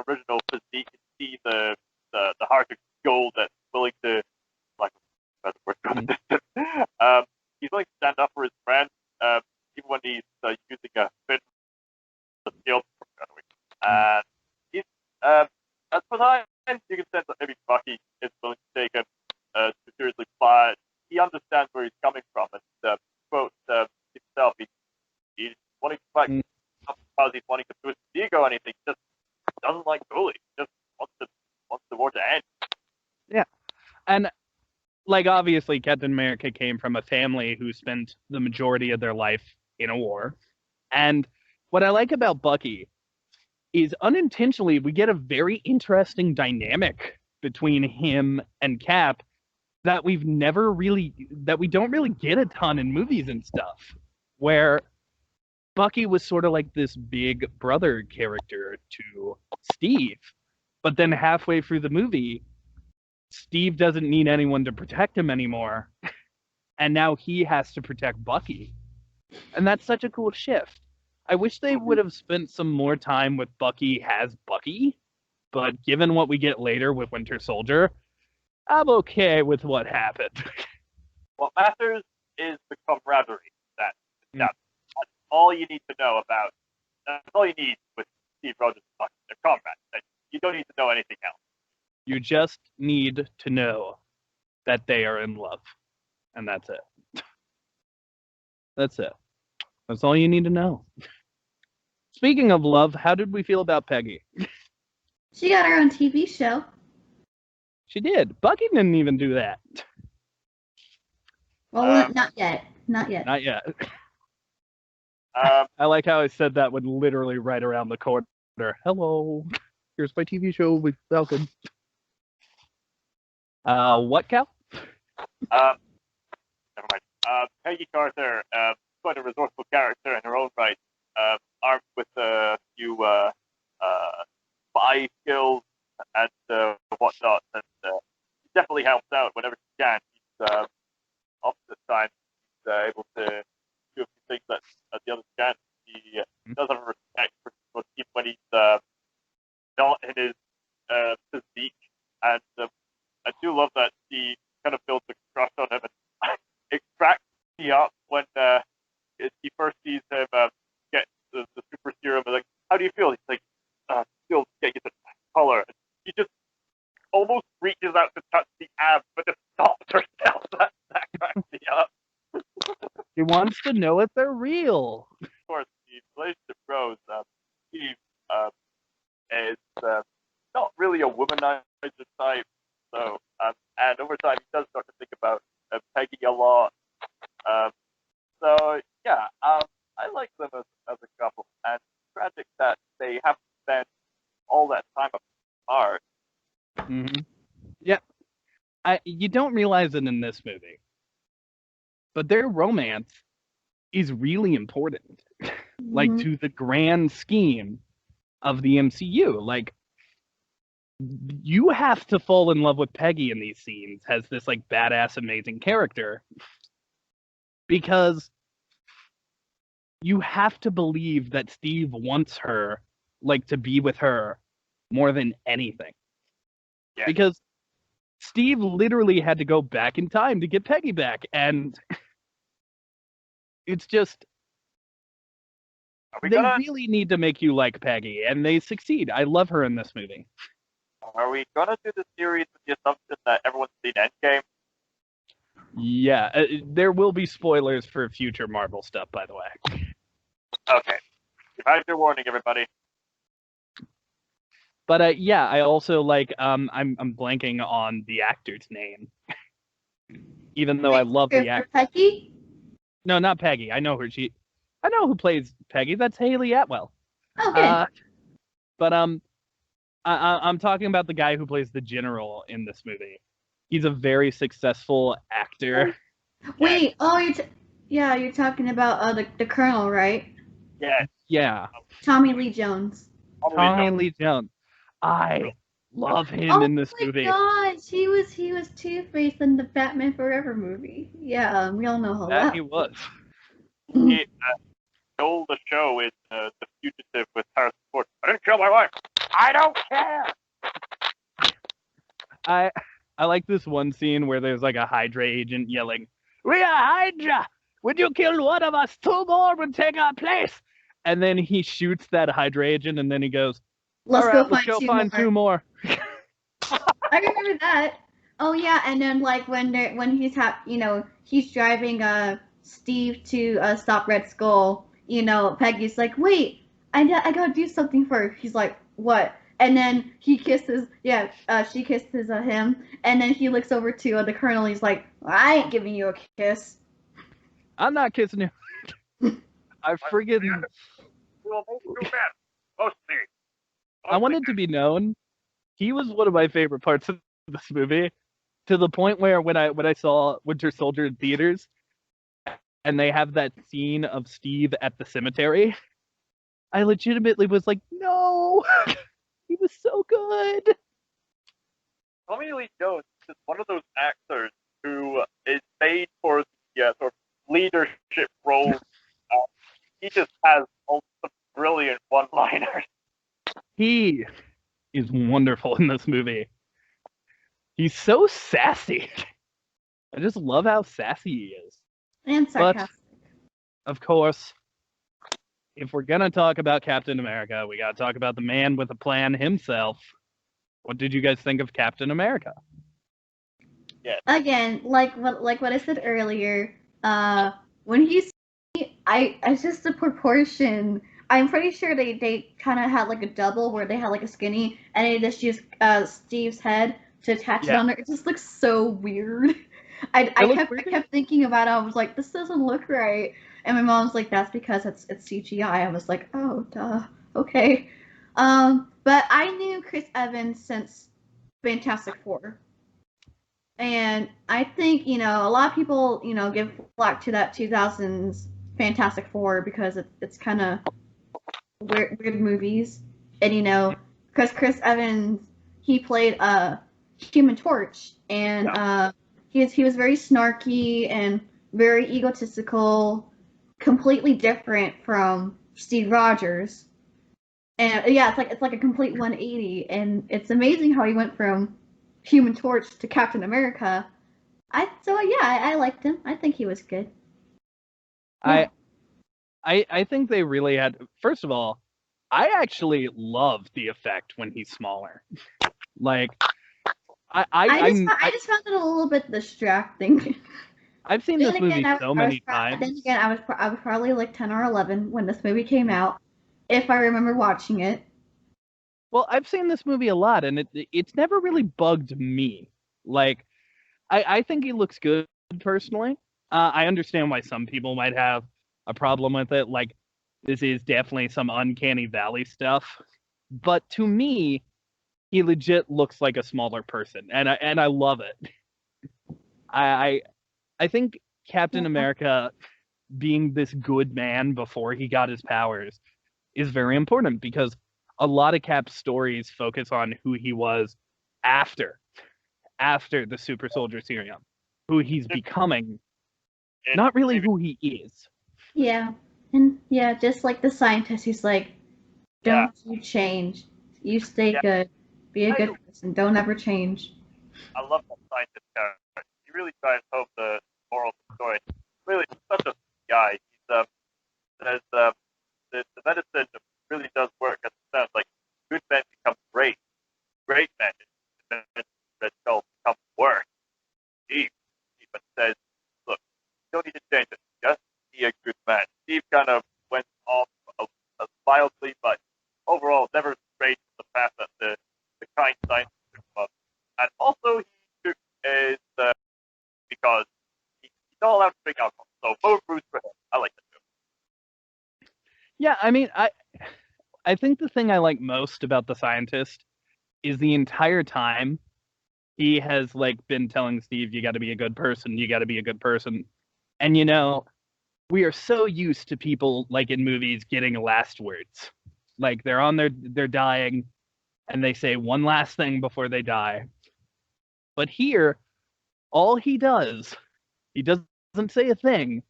original physique and see the heart of gold that's willing to, like, that's the word, he's willing to stand he understands where he's coming from, and quote himself, he's wanting to fight Mm. not because he's wanting to boost his ego or anything. He just doesn't like bullies. He just wants the war to end. And like obviously Captain America came from a family who spent the majority of their life in a war. And what I like about Bucky is unintentionally we get a very interesting dynamic between him and Cap that we don't really get a ton in movies and stuff, where Bucky was sort of like this big brother character to Steve, but then halfway through the movie Steve doesn't need anyone to protect him anymore, and now he has to protect Bucky. And that's such a cool shift. I wish they would have spent some more time with Bucky as Bucky, but given what we get later with Winter Soldier, I'm okay with what happened. What matters is the camaraderie. That's Mm. all you need to know about. That's all you need with Steve Rogers and Bucky. They're comrades. You don't need to know anything else. You just need to know that they are in love. And that's it. That's it. That's all you need to know. Speaking of love, how did we feel about Peggy? She got her own TV show. She did. Bucky didn't even do that. Well, not yet. Not yet. Not yet. I like how I said that when literally right around the corner. Hello. Here's my TV show with Falcon. What, Cal? Never mind. Peggy Carter, quite a resourceful character in her own right, armed with a few spy skills and whatnot, and she definitely helps out whenever she can. She's opposite time she's able to do a few things that the others can't. She does have a respect for Steve when he's not in his physique, and I do love that she kind of builds a crush on him, and it cracks me up when he first sees him get the super serum. And like, how do you feel? He's like, still getting the color. And she just almost reaches out to touch the abs, but just stops herself. That cracks me up. He wants to know if they're real. Of course, the relationship grows. Steve is not really a womanizer type. So, and over time, he does start to think about Peggy a lot. So, yeah, I like them as a couple. And it's tragic that they have to spend all that time apart. Mm-hmm. Yeah. You don't realize it in this movie, but their romance is really important, like Mhm. to the grand scheme of the MCU. Like, you have to fall in love with Peggy in these scenes as this like badass, amazing character, because you have to believe that Steve wants her, like, to be with her more than anything. Yeah. Because Steve literally had to go back in time to get Peggy back, and it's just they really need to make you like Peggy, and they succeed. I love her in this movie. Are we gonna do the series with the assumption that everyone's seen Endgame? Yeah, there will be spoilers for future Marvel stuff, by the way. Okay, you've had your warning, everybody. But yeah, I also like I'm blanking on the actor's name, even though I love the actor. Peggy? No, not Peggy. I know her. I know who plays Peggy. That's Haley Atwell. Oh, good. But I'm talking about the guy who plays the general in this movie. He's a very successful actor. Wait, you're talking about the Colonel, right? Yeah. Yeah. Tommy Lee Jones. Tommy Lee Jones. I love him in this movie. Oh my gosh, he was Two-Face in the Batman Forever movie. Yeah, we all know how that he was. He stole the show in The Fugitive with Harrison Ford. I didn't kill my wife. I don't care. I like this one scene where there's like a Hydra agent yelling, "We are Hydra! When you kill one of us, two more will take our place!" And then he shoots that Hydra agent, and then he goes, Let's "All right, let's go find two more." I remember that. Oh yeah, and then like when he's driving Steve to stop Red Skull, Peggy's like, wait, I gotta do something for her. He's like, what? And then she kisses him, and then he looks over to the Colonel. He's like, I ain't giving you a kiss. I'm not kissing you. I friggin' We'll make you mad. Mostly. I wanted to be known. He was one of my favorite parts of this movie, to the point where when I saw Winter Soldier in theaters, and they have that scene of Steve at the cemetery, I legitimately was like, no, he was so good. Tommy Lee Jones is one of those actors who is made for the sort of leadership role. He just has all some brilliant one-liners. He is wonderful in this movie. He's so sassy. I just love how sassy he is. And sarcastic. But, of course, if we're gonna talk about Captain America, we gotta talk about the man with a plan himself. What did you guys think of Captain America? Again, like what I said earlier, when he's I just the proportion. I'm pretty sure they kind of had like a double where they had like a skinny, and they just used Steve's head to attach it Yeah. on there. It just looks so weird. I kept thinking about it. I was like, this doesn't look right. And my mom's like, that's because it's CGI. I was like, oh duh, okay. But I knew Chris Evans since Fantastic Four. And I think, a lot of people, give flack to that 2000s Fantastic Four because it's kind of weird movies. And, because Chris Evans, he played Human Torch. And he was very snarky and very egotistical, completely different from Steve Rogers. And yeah, it's like a complete 180. And it's amazing how he went from Human Torch to Captain America. I liked him. I think he was good. Yeah. I think they really had. First of all, I actually love the effect when he's smaller. Like, I just found it a little bit distracting. I've seen this movie so many times. Then again, I was probably like 10 or 11 when this movie came out, if I remember watching it. Well, I've seen this movie a lot, and it's never really bugged me. Like, I think he looks good personally. I understand why some people might have a problem with it. Like, this is definitely some uncanny valley stuff. But to me, he legit looks like a smaller person, and I love it. I think Captain America being this good man before he got his powers is very important because a lot of Cap's stories focus on who he was after the super soldier serum, who he's becoming, not really who he is. Yeah. And yeah, just like the scientist, he's like, don't you change. You stay good. Be a good person. Don't ever change. I love that scientist character. He really drives home the moral of the story. Really, such a guy. He's the medicine really does work. As it sounds like good men become great men. Red Skull become worse. Steve even says, "Look, you don't need to change it. Just be a good man." Steve kind of went off wildly, but overall never strayed from the path that the kind scientist took him up. And also, he took is because he's not allowed to drink alcohol. So more booze for him. I like that too. Yeah, I mean, I think the thing I like most about the scientist is the entire time he has like been telling Steve, you got to be a good person, you got to be a good person. And we are so used to people like in movies getting last words. Like they're dying and they say one last thing before they die. But here, all he doesn't say a thing.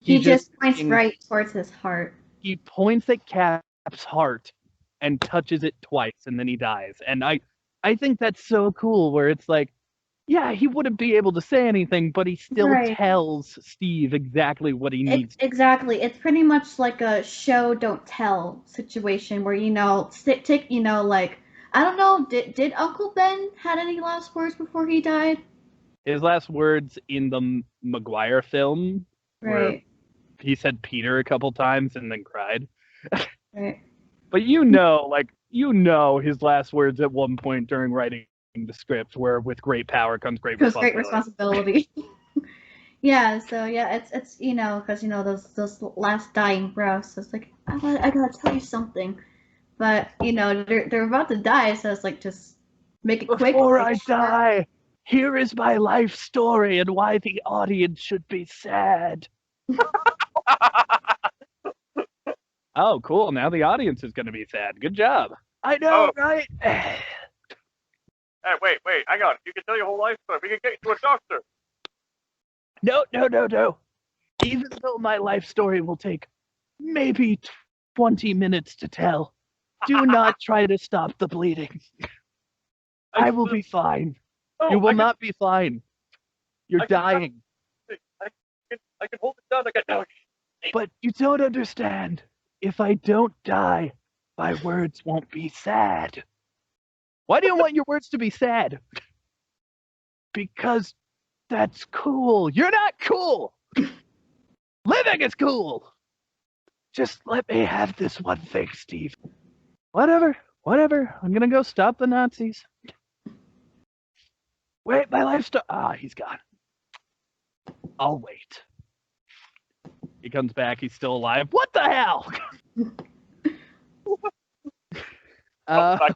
He just points right towards his heart. He points at Cap's heart and touches it twice, and then he dies. And I think that's so cool, where it's like, yeah, he wouldn't be able to say anything, but he still tells Steve exactly what he needs. Exactly. It's pretty much like a show don't tell situation where like I don't know, did Uncle Ben had any last words before he died? His last words in the Maguire film were Right. he said Peter a couple times and then cried. Right. But his last words at one point during writing the script were, "With great power comes great It was great responsibility." responsibility. Yeah, so yeah, it's because those last dying breaths. So it's like I gotta tell you something, but they're about to die, so it's like just make it quick. Before make I it short. die, here is my life story and why the audience should be sad. Oh, cool. Now the audience is going to be sad. Good job. I know, right? Hey, wait, hang on. You can tell your whole life story. We can get you to a doctor. No. Even though my life story will take maybe 20 minutes to tell, do not try to stop the bleeding. I will be fine. You will not be fine. You're dying. I can hold it down. No. But you don't understand. If I don't die, my words won't be sad. Why do you want your words to be sad? Because that's cool. You're not cool. Living is cool. Just let me have this one thing, Steve. Whatever. I'm gonna go stop the Nazis. Wait, my life story. He's gone. I'll wait. He comes back. He's still alive. What the hell? Comes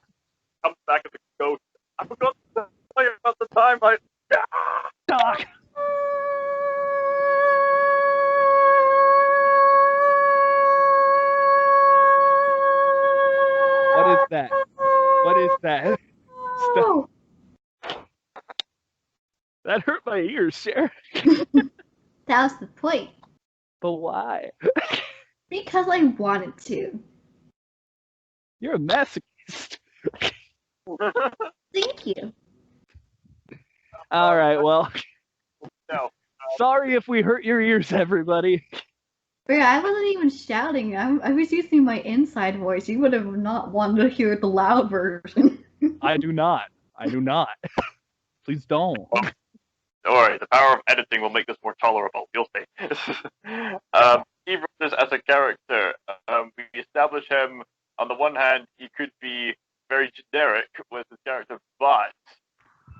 back as a ghost. I forgot to tell you about the time I. Doc. What is that? What is that? Stop. That hurt my ears, Sarah. That was the point. But why? Because I wanted to. You're a masochist. Thank you. All right, well. No. Sorry if we hurt your ears, everybody. But yeah, I wasn't even shouting. I was using my inside voice. You would have not wanted to hear the loud version. I do not. Please don't. Don't worry, the power of editing will make this more tolerable. You'll see. Steve Rogers as a character, we establish him, on the one hand, he could be very generic with his character, but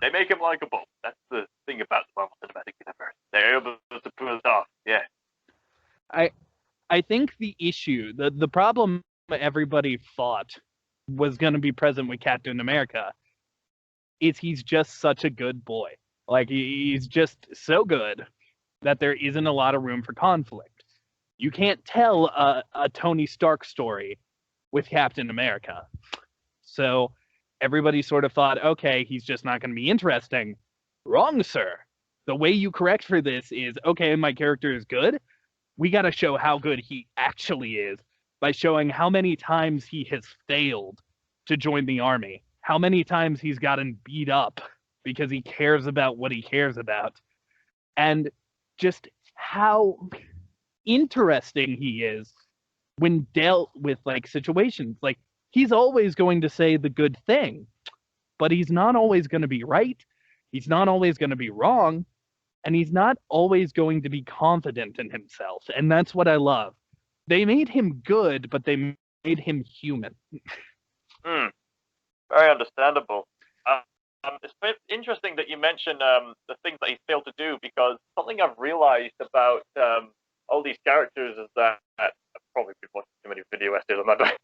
they make him likable. That's the thing about the Marvel Cinematic Universe. They're able to pull it off, yeah. I think the issue, the problem everybody thought was going to be present with Captain America is he's just such a good boy. Like, he's just so good that there isn't a lot of room for conflict. You can't tell a Tony Stark story with Captain America. So everybody sort of thought, okay, he's just not going to be interesting. Wrong, sir. The way you correct for this is, okay, my character is good. We got to show how good he actually is by showing how many times he has failed to join the army, how many times he's gotten beat up because he cares about what he cares about, and just how interesting he is when dealt with like situations. Like, he's always going to say the good thing, but he's not always going to be right. He's not always going to be wrong, and he's not always going to be confident in himself. And that's what I love. They made him good, but they made him human. Very understandable. It's interesting that you mention the things that he failed to do, because something I've realized about all these characters is that I've probably been watching too many video essays on that.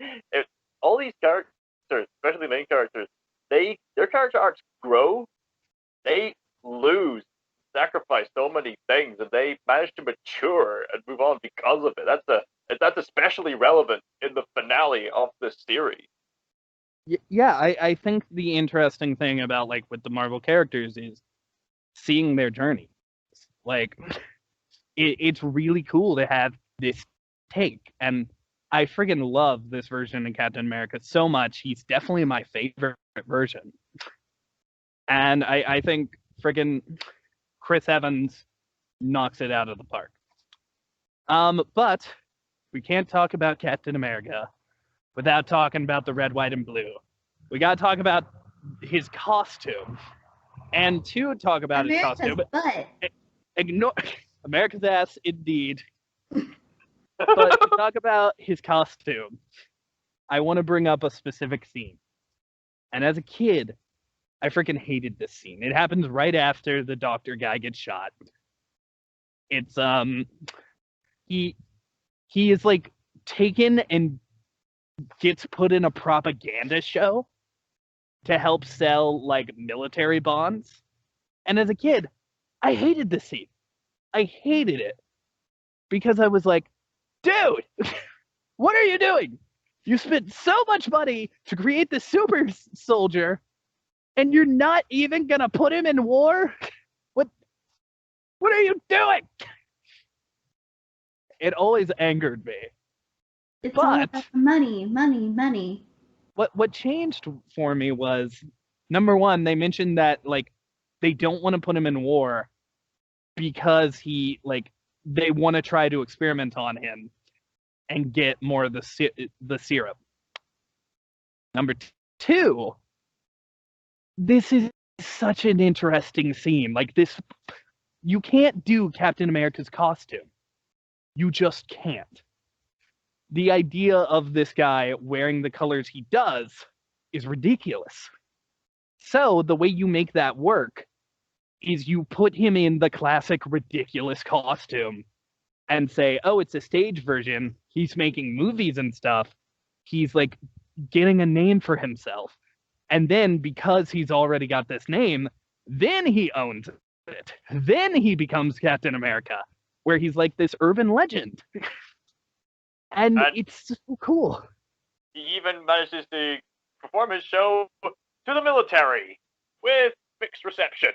All these characters, especially the main characters, their character arcs grow, they lose, sacrifice so many things, and they manage to mature and move on because of it. That's especially relevant in the finale of this series. Yeah, I think the interesting thing about, like, with the Marvel characters is seeing their journey. Like, it's really cool to have this take, and I friggin' love this version of Captain America so much. He's definitely my favorite version. And I think friggin' Chris Evans knocks it out of the park. But we can't talk about Captain America without talking about the red, white, and blue. We gotta talk about his costume. And to talk about his America's costume, butt. ignore America's ass, indeed. But to talk about his costume, I want to bring up a specific scene. And as a kid, I freaking hated this scene. It happens right after the doctor guy gets shot. It's he is like taken and gets put in a propaganda show to help sell like military bonds. And as a kid, I hated this scene. I hated it because I was like, dude, what are you doing? You spent so much money to create this super soldier, and you're not even gonna put him in war? What are you doing? It always angered me. It's all But about the money, money, money. what changed for me was, number one, they mentioned that like they don't want to put him in war because they want to try to experiment on him and get more of the serum. Number two, this is such an interesting scene. Like this, you can't do Captain America's costume. You just can't. The idea of this guy wearing the colors he does is ridiculous. So the way you make that work is you put him in the classic ridiculous costume and say, oh, it's a stage version. He's making movies and stuff. He's like getting a name for himself. And then because he's already got this name, then he owns it. Then he becomes Captain America, where he's like this urban legend. And it's so cool. He even manages to perform his show to the military with mixed reception.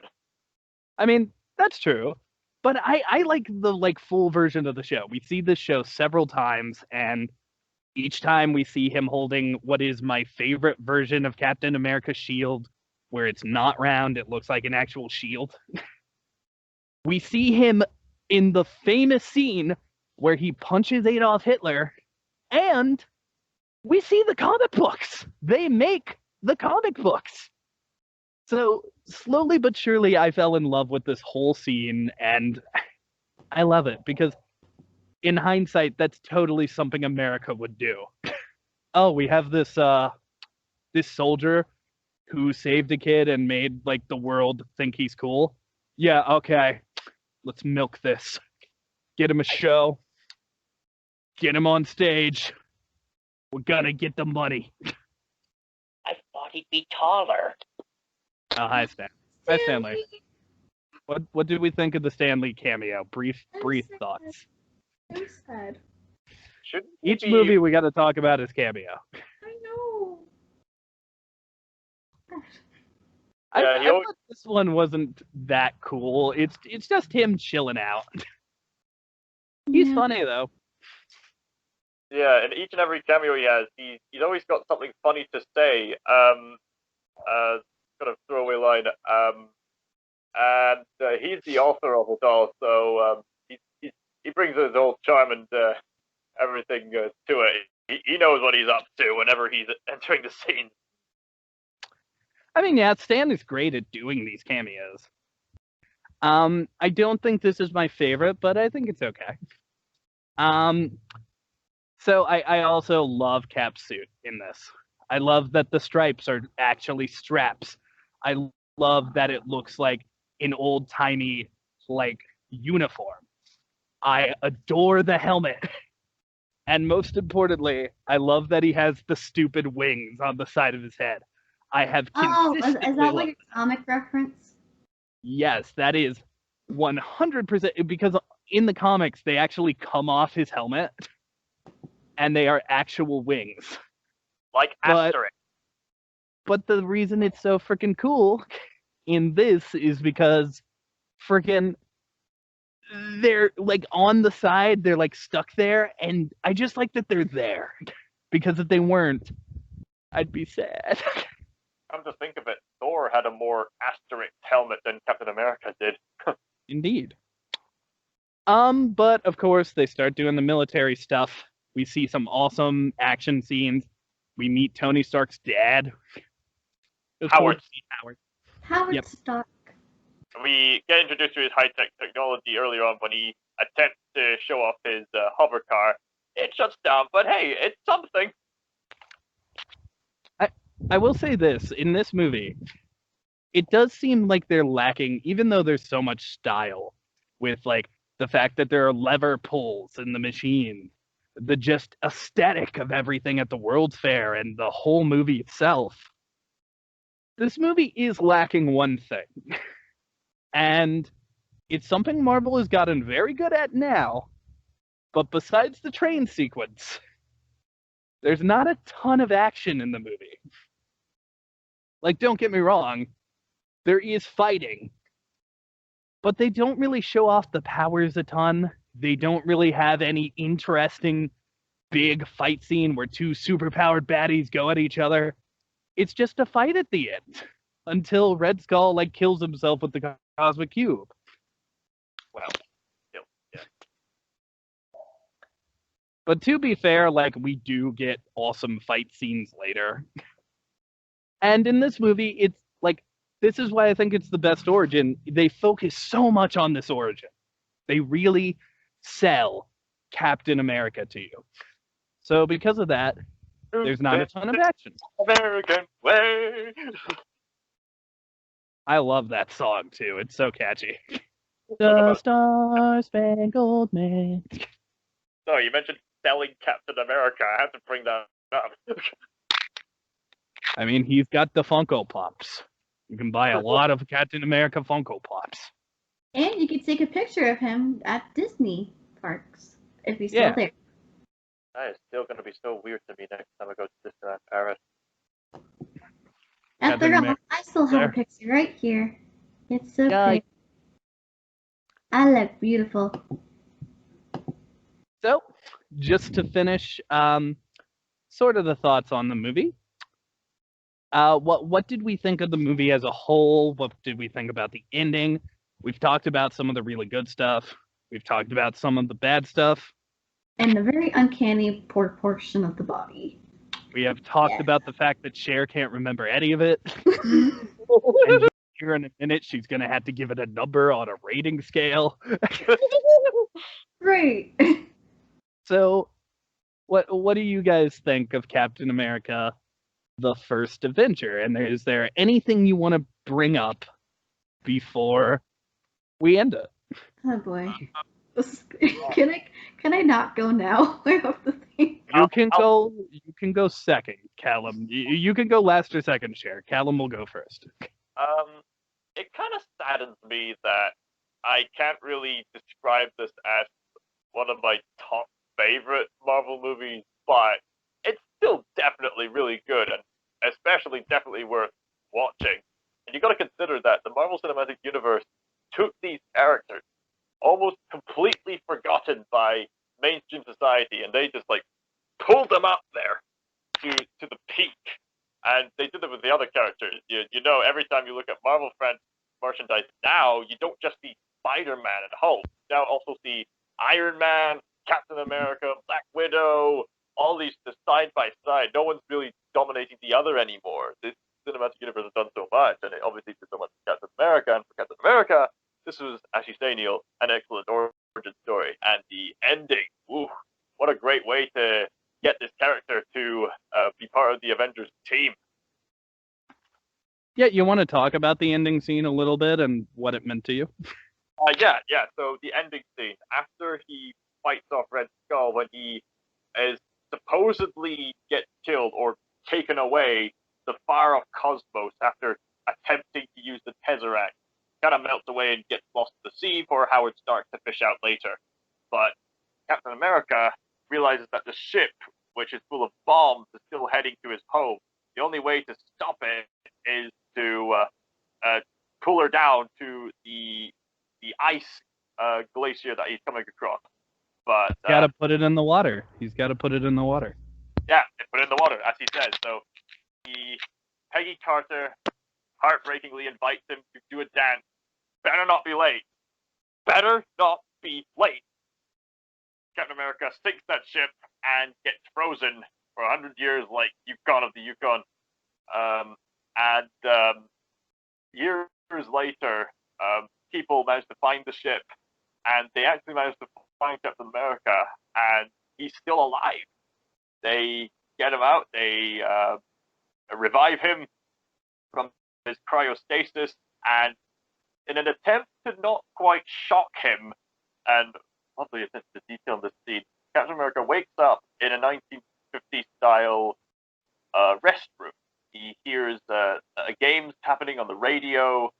I mean, that's true. But I like the full version of the show. We see this show several times, and each time we see him holding what is my favorite version of Captain America's shield, where it's not round, it looks like an actual shield. We see him in the famous scene where he punches Adolf Hitler, and we see the comic books. They make the comic books. So slowly but surely, I fell in love with this whole scene, and I love it because in hindsight, that's totally something America would do. Oh, we have this soldier who saved a kid and made like the world think he's cool. Yeah, okay. Let's milk this. Get him a show. Get him on stage. We're gonna get the money. I thought he'd be taller. Oh, hi, Stan. Hi, Stanley. What did we think of the Stanley cameo? Brief thoughts. I'm sad. Each movie we got to talk about his cameo. I know. I thought this one wasn't that cool. It's just him chilling out. He's funny though. Yeah, in each and every cameo he has, he's always got something funny to say. Kind of throwaway line. And he's the author of it all, so he brings his old charm and everything to it. He knows what he's up to whenever he's entering the scene. I mean, yeah, Stan is great at doing these cameos. I don't think this is my favorite, but I think it's okay. So I also love Cap's suit in this. I love that the stripes are actually straps. I love that it looks like an old-timey, like, uniform. I adore the helmet. And most importantly, I love that he has the stupid wings on the side of his head. I have consistently is that like a comic reference? Yes, that is 100%, because in the comics, they actually come off his helmet, and they are actual wings. Like Asterix. But the reason it's so freaking cool in this is because freaking they're like on the side, they're like stuck there, and I just like that they're there. Because if they weren't, I'd be sad. Come to think of it, Thor had a more Asterix helmet than Captain America did. Indeed. But of course they start doing the military stuff. We see some awesome action scenes. We meet Tony Stark's dad. Howard. Howard. Howard Yep. Stark. We get introduced to his high-tech technology earlier on when he attempts to show off his hover car. It shuts down, but hey, it's something. I will say this, in this movie, it does seem like they're lacking, even though there's so much style with like the fact that there are lever pulls in the machine, the just aesthetic of everything at the World's Fair and the whole movie itself. This movie is lacking one thing. And it's something Marvel has gotten very good at now, but besides the train sequence, there's not a ton of action in the movie. Like, don't get me wrong, there is fighting, but they don't really show off the powers a ton. They don't really have any interesting big fight scene where two superpowered baddies go at each other. It's just a fight at the end until Red Skull like kills himself with the cosmic cube. Well, still, yeah. But to be fair, like we do get awesome fight scenes later. And in this movie, it's like this is why I think it's the best origin. They focus so much on this origin. They really sell Captain America to you. So because of that, there's not a ton of action. American way. I love that song too. It's so catchy. The Star Spangled Man. No, you mentioned selling Captain America. I had to bring that up. I mean, he's got the Funko Pops. You can buy a lot of Captain America Funko Pops. And you could take a picture of him at Disney parks if he's Yeah. still there. That is still going to be so weird to me next time I go to Disneyland Paris. After Captain all, America I still have there. a picture right here. It's so Yeah, pretty. I look beautiful. So, just to finish, sort of the thoughts on the movie. What did we think of the movie as a whole? What did we think about the ending? We've talked about some of the really good stuff. We've talked about some of the bad stuff. And the very uncanny portion of the body. We have talked Yeah. about the fact that Cher can't remember any of it. And here in a minute, she's going to have to give it a number on a rating scale. Great. So, what do you guys think of Captain America, the first Avenger? And is there anything you want to bring up before we end it? Oh boy. Can I not go now? I have to think. You can go second, Callum. You can go last or second, Cher. Callum will go first. It kind of saddens me that I can't really describe this as one of my top favorite Marvel movies, but it's still definitely really good and especially definitely worth watching. And you got to consider that the Marvel Cinematic Universe took these characters almost completely forgotten by mainstream society, and they just like pulled them up there to the peak. And they did it with the other characters. You know, every time you look at Marvel merchandise now, you don't just see Spider-Man and Hulk. You now also see Iron Man, Captain America, Black Widow, all these just side by side. No one's really dominating the other anymore. This cinematic universe has done so much, and it obviously did so much for Captain America. And for Captain America, this was, as you say, Neil, an excellent origin story. And the ending, ooh, what a great way to get this character to be part of the Avengers team. Yeah, you want to talk about the ending scene a little bit and what it meant to you? Yeah. So the ending scene, after he fights off Red Skull, when he is supposedly gets killed or taken away the far off cosmos after attempting to use the Tesseract, kind of melts away and gets lost in the sea for Howard Stark to fish out later. But Captain America realizes that the ship, which is full of bombs, is still heading to his home. The only way to stop it is to pull her down to the ice glacier that he's coming across. But Got to put it in the water. He's got to put it in the water. Yeah, put it in the water, as he says. So Peggy Carter heartbreakingly invites him to do a dance. Better not be late. Better not be late. Captain America sinks that ship and gets frozen for 100 years like Yukon of the Yukon. Years later, people managed to find the ship, and they actually managed to find Captain America, and he's still alive. They get him out, they revive him from his cryostasis, and in an attempt to not quite shock him, and lovely attention to detail in this scene, Captain America wakes up in a 1950s style restroom. He hears games happening on the radio.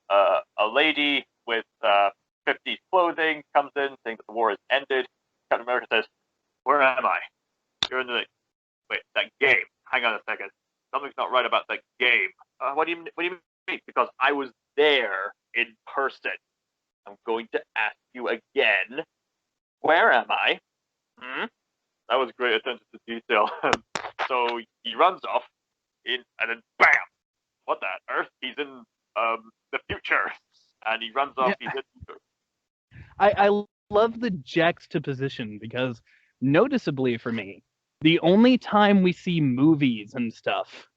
A lady with 50s clothing comes in saying that the war has ended. Captain America says, "Where am I? You're in the... Wait, that game. Hang on a second. Something's not right about that game. What do you mean? Because I was there in person. I'm going to ask you again. Where am I?" That was great attention to detail. So he runs off, and then bam! What the earth? He's in the future, and he runs off. Yeah. He's in. I love the juxtaposition because noticeably for me, the only time we see movies and stuff,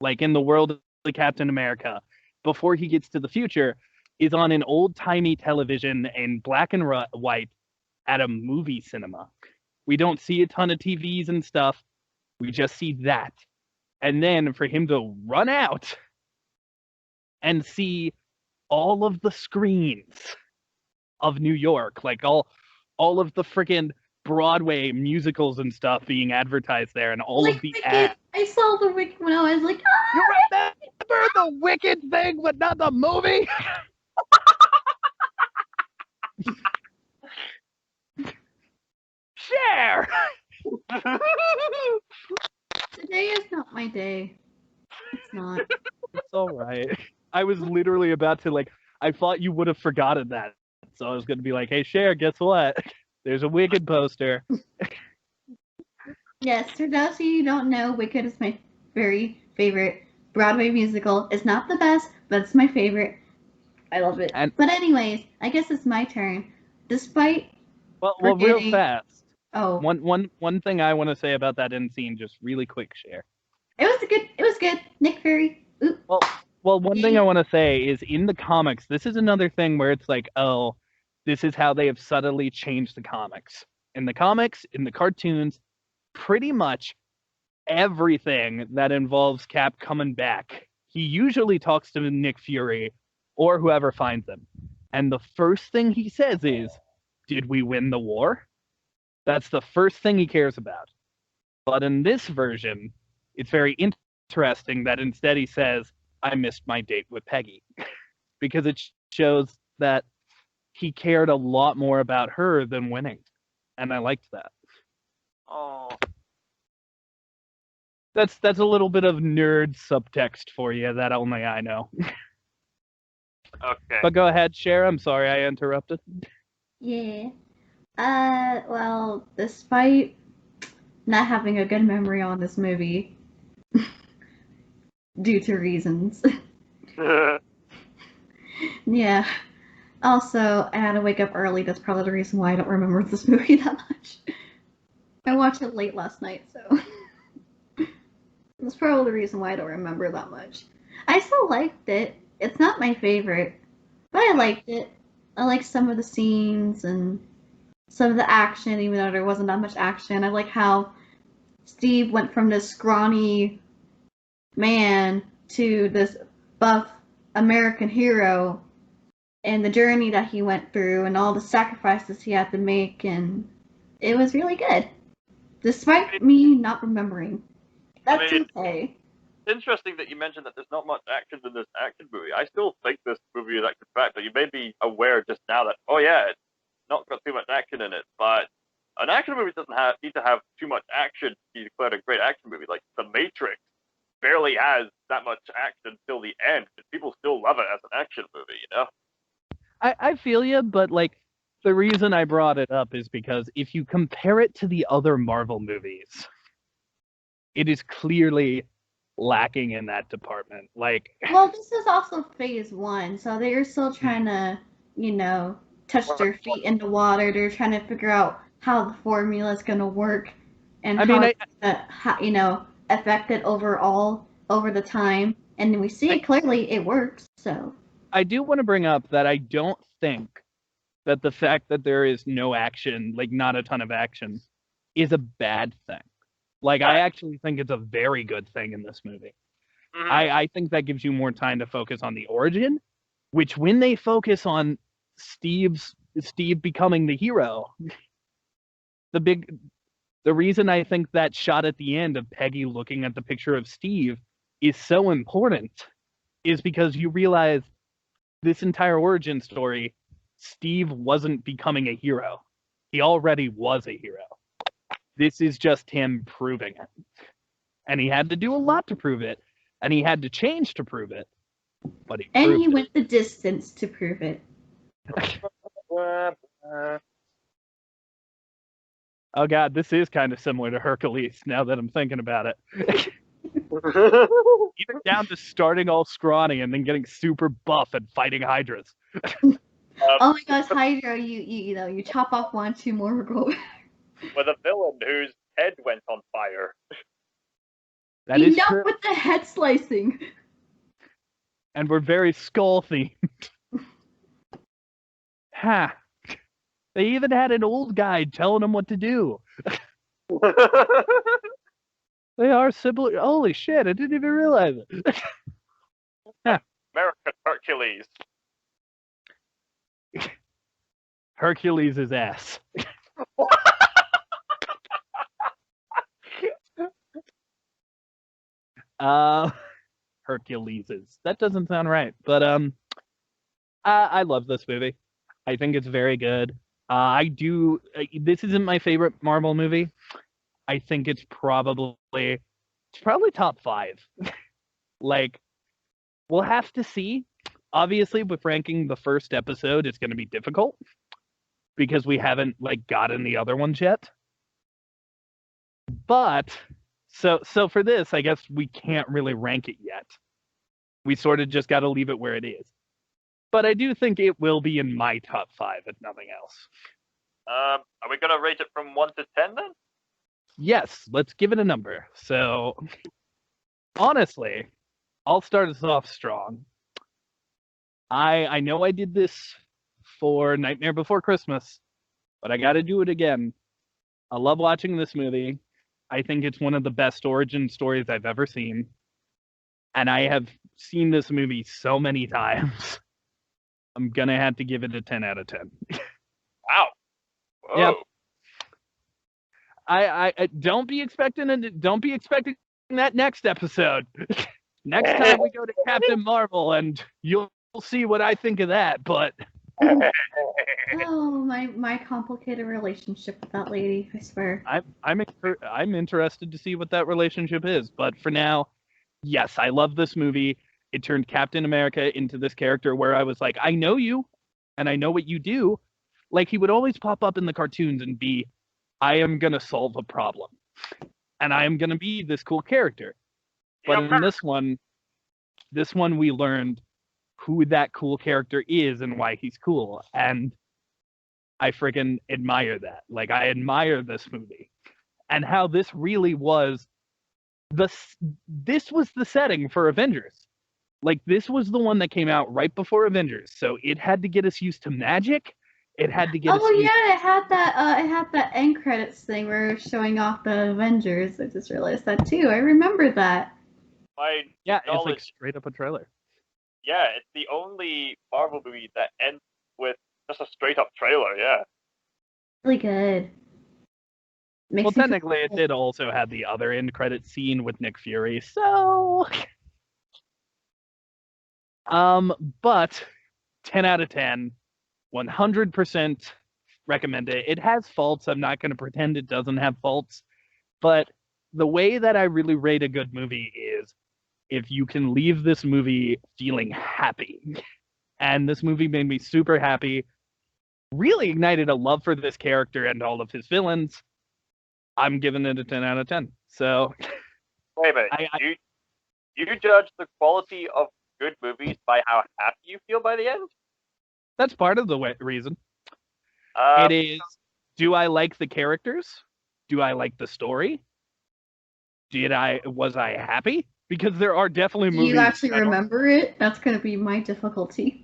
like in the world of Captain America, before he gets to the future, is on an old-timey television in black and white at a movie cinema. We don't see a ton of TVs and stuff. We just see that. And then for him to run out and see all of the screens of New York, like all of the freaking Broadway musicals and stuff being advertised there, and all of the Wicked. ads. I saw the Wicked when I was like, You remember the Wicked thing, but not the movie? Share! today is not my day. It's not. It's alright. I was literally about to, I thought you would have forgotten that. So I was going to be like, hey, Cher, guess what? There's a Wicked poster. Yes, for those of you who don't know, Wicked is my very favorite Broadway musical. It's not the best, but it's my favorite. I love it. But anyways, I guess it's my turn. Despite well, real fast. Oh. One thing I want to say about that end scene, just really quick, Cher. It was good. Nick Fury. Ooh. Well, one thing I want to say is in the comics, this is another thing where it's like, oh, this is how they have subtly changed the comics. In the comics, in the cartoons, pretty much everything that involves Cap coming back, he usually talks to Nick Fury or whoever finds him. And the first thing he says is, did we win the war? That's the first thing he cares about. But in this version, it's very interesting that instead he says, I missed my date with Peggy. Because it shows that he cared a lot more about her than winning. And I liked that. Oh. That's a little bit of nerd subtext for you that only I know. Okay. But go ahead, Cher. I'm sorry I interrupted. Yeah. Well, despite not having a good memory on this movie, due to reasons. Yeah. Also, I had to wake up early. That's probably the reason why I don't remember this movie that much. I watched it late last night, so that's probably the reason why I don't remember that much. I still liked it. It's not my favorite, but I liked it. I liked some of the scenes and some of the action, even though there wasn't that much action. I like how Steve went from this scrawny man to this buff American hero, and the journey that he went through and all the sacrifices he had to make, and it was really good. Despite me not remembering. That's okay. Interesting that you mentioned that there's not much action in this action movie. I still think this movie is action packed, but you may be aware just now that, oh yeah, it's not got too much action in it, but an action movie doesn't need to have too much action to be declared a great action movie. Like The Matrix barely has that much action till the end, and people still love it as an action movie, you know? I feel you, but the reason I brought it up is because if you compare it to the other Marvel movies, it is clearly lacking in that department. Well, this is also phase 1, so they're still trying to, touch their feet in the water. They're trying to figure out how the formula is going to work and affect it overall over the time. And we see it clearly, it works. So I do want to bring up that I don't think that the fact that there is no action, like not a ton of action, is a bad thing. Like, I actually think it's a very good thing in this movie. Mhm. I think that gives you more time to focus on the origin, which when they focus on Steve becoming the hero, the reason I think that shot at the end of Peggy looking at the picture of Steve is so important is because you realize this entire origin story, Steve wasn't becoming a hero. He already was a hero. This is just him proving it. And he had to do a lot to prove it. And he had to change to prove it. But he And proved he it. went the distance to prove it. Oh god, this is kind of similar to Hercules now that I'm thinking about it. Even down to starting all scrawny and then getting super buff and fighting hydras. Oh my gosh, Hydra, you chop off one, two more go. With a villain whose head went on fire. That is Enough true. with the head slicing. And we're very skull themed. Ha! They even had an old guy telling them what to do. They are similar. Holy shit, I didn't even realize it. American Hercules. Hercules' ass. Hercules'. That doesn't sound right, but I love this movie. I think it's very good. I do. This isn't my favorite Marvel movie. I think it's probably top 5. Like, we'll have to see. Obviously, with ranking the first episode, it's going to be difficult because we haven't like gotten the other ones yet. But so for this, I guess we can't really rank it yet. We sort of just got to leave it where it is. But I do think it will be in my top 5, if nothing else. Are we gonna rate it from 1 to 10 then? Yes, let's give it a number. So, honestly, I'll start us off strong. I know I did this for Nightmare Before Christmas, but I got to do it again. I love watching this movie. I think it's one of the best origin stories I've ever seen. And I have seen this movie so many times. I'm going to have to give it a 10 out of 10. Wow. Whoa. Yep. I don't be expecting that next episode. Next time we go to Captain Marvel, and you'll see what I think of that. But Oh, my complicated relationship with that lady, I swear. I'm interested to see what that relationship is. But for now, yes, I love this movie. It turned Captain America into this character where I was like, I know you, and I know what you do. Like, he would always pop up in the cartoons and be, I am gonna solve a problem, and I am gonna be this cool character. But in this one we learned who that cool character is and why he's cool, and I freaking admire that. Like, I admire this movie and how this really was this was the setting for Avengers. Like, this was the one that came out right before Avengers, so it had to get us used to magic. It had to get us Oh used. yeah, it had that end credits thing where it was showing off the Avengers. I just realized that too. I remember that. Yeah, it's like straight up a trailer. Yeah, it's the only Marvel movie that ends with just a straight up trailer, yeah. Really good. Well, technically, it did also have the other end credit scene with Nick Fury, so. But 10 out of 10, 100% recommend it. It has faults. I'm not going to pretend it doesn't have faults, but the way that I really rate a good movie is if you can leave this movie feeling happy. And this movie made me super happy, really ignited a love for this character and all of his villains. I'm giving it a 10 out of 10. So, wait a minute. You judge the quality of good movies by how happy you feel by the end? That's part of the reason. It is, do I like the characters? Do I like the story? Was I happy? because there are definitely Do movies. you actually that don't- remember it? That's gonna be my difficulty.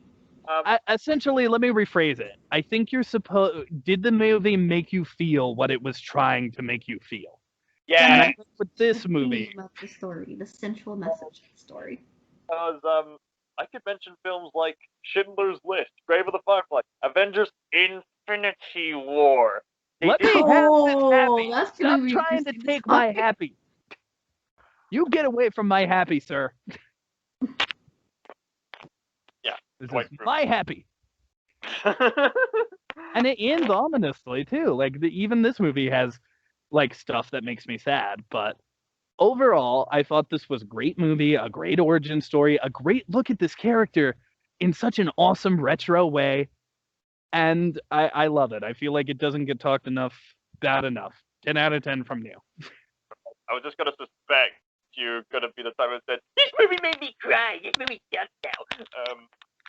Essentially, let me rephrase it. I think you're supposed. Did the movie make you feel what it was trying to make you feel? And Yeah, I think with this The movie, theme of the story, the central message of the story. because I could mention films like Schindler's List, Grave of the Firefly, Avengers: Infinity War. They let did- me have this Oh, happy. that's gonna Stop be trying to interesting take talk. my happy. You get away from my happy, sir. Yeah, This quite is true. my happy. And it ends ominously too. Like even this movie has like stuff that makes me sad, but overall, I thought this was a great movie, a great origin story, a great look at this character in such an awesome retro way. And I love it. I feel like it doesn't get talked about enough. 10 out of 10 from Neil. I was just gonna suspect you're gonna be the type that said, "This movie made me cry. This movie sucks now."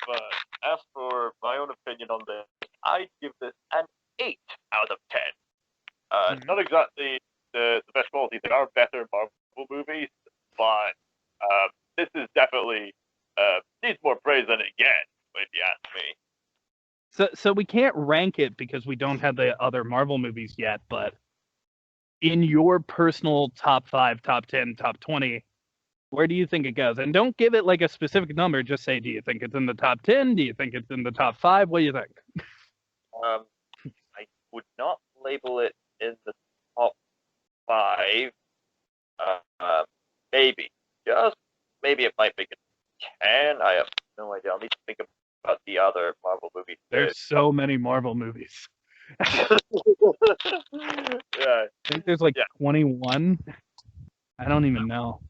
But as for my own opinion on this, I'd give this an 8 out of 10. Mhm. Not exactly the best quality. There are better Marvel movies, but this is definitely needs more praise than it gets, if you ask me. So we can't rank it because we don't have the other Marvel movies yet, but in your personal top 5, top 10, top 20, where do you think it goes? And don't give it like a specific number. Just say, do you think it's in the top 10? Do you think it's in the top 5? What do you think? I would not label it in the top 5. Maybe. Just maybe it might make it 10. I have no idea. I'll need to think about the other Marvel movies. There's so many Marvel movies. Yeah. I think there's like Yeah. 21. I don't even know.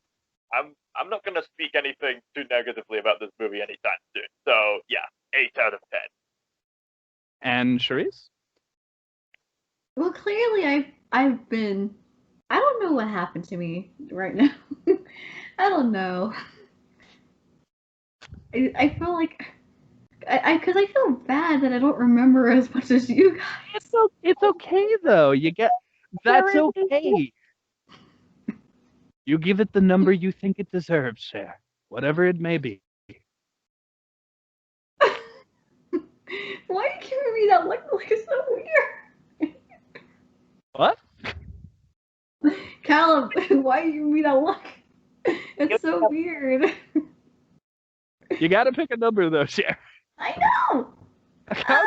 I'm not gonna speak anything too negatively about this movie anytime soon. So yeah, 8 out of 10. And Charisse? Well, clearly I've been. I don't know what happened to me right now. I don't know. I feel like because I feel bad that I don't remember as much as you guys. It's okay though. That's okay. You give it the number you think it deserves, Cher. Whatever it may be. Why are you giving me that look? Like it's so weird. What? Callum, why are you giving me that look? It's so weird. You gotta pick a number though, Cher. I know. Okay.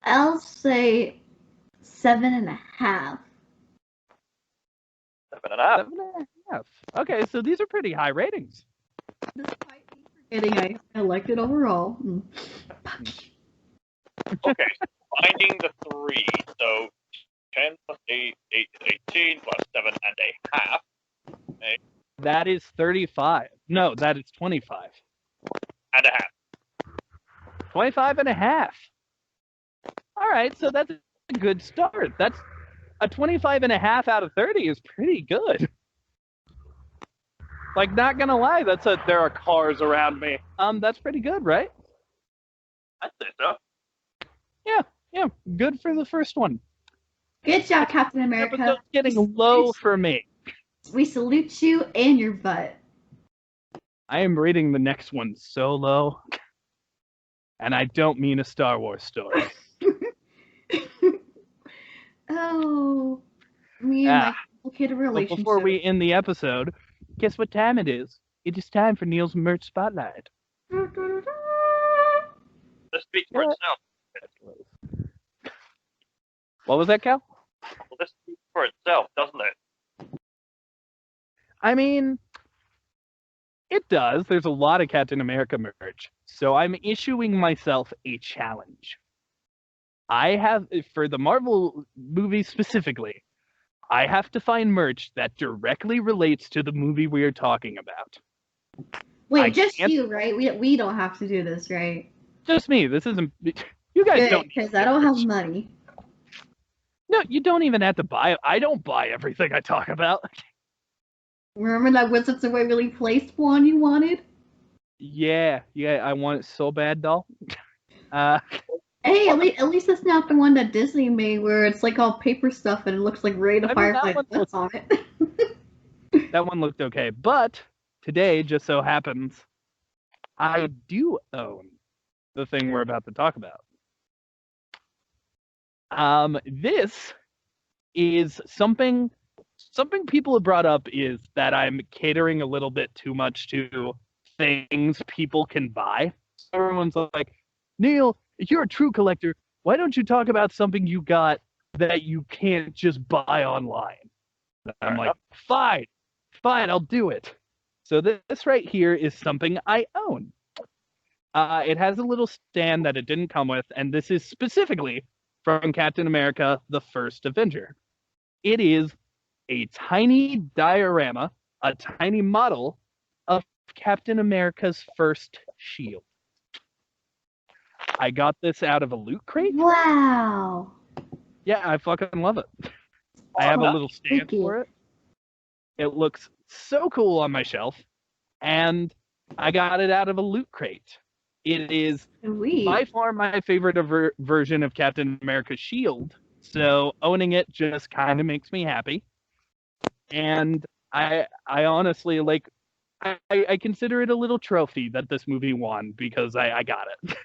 I'll say 7.5. 7.5. 7.5. Okay, so these are pretty high ratings. Despite me forgetting I liked it overall. Okay, finding the 3. So 10 plus 8 is 18 plus 7.5. That is 35. No, that is 25. And a half. 25.5. All right, so that's a good start. That's a 25.5 out of 30 is pretty good. Like, not gonna lie, there are cars around me. That's pretty good, right? I'd say so. Yeah, good for the first one. Good job, Captain The America. episode's getting low for me. We salute you and your butt. I am rating the next one so low. And I don't mean a Star Wars story. Oh, me and my complicated But relationship. before we end the episode, guess what time it is? It is time for Neil's merch spotlight. This speaks for Yeah. itself. What was that, Cal? Well, this speaks for itself, doesn't it? I mean, it does. There's a lot of Captain America merch. So I'm issuing myself a challenge. I have, for the Marvel movies specifically, I have to find merch that directly relates to the movie we are talking about. Wait, I just can't- you, right? We don't have to do this, right? Just me. This isn't. You guys Good, don't. because I don't have money. No, you don't even have to buy it. I don't buy everything I talk about. Remember that Wizards of Waverly Place one you wanted? Yeah, I want it so bad, doll. Hey, at least it's not the one that Disney made where it's like all paper stuff and it looks like Ray the I mean, that Firefly one that's on it. That one looked okay. But today, just so happens, I do own the thing we're about to talk about. This is something people have brought up is that I'm catering a little bit too much to things people can buy. Everyone's like, Neil, if you're a true collector, why don't you talk about something you got that you can't just buy online? I'm like, fine, I'll do it. So this right here is something I own. It has a little stand that it didn't come with, and this is specifically from Captain America: The First Avenger. It is a tiny diorama, a tiny model of Captain America's first shield. I got this out of a loot crate. Wow. Yeah, I fucking love it. I have a little stand for it. It looks so cool on my shelf, and I got it out of a loot crate. It is by far my favorite version of Captain America's shield, so owning it just kind of makes me happy. And I honestly like. I consider it a little trophy that this movie won because I got it.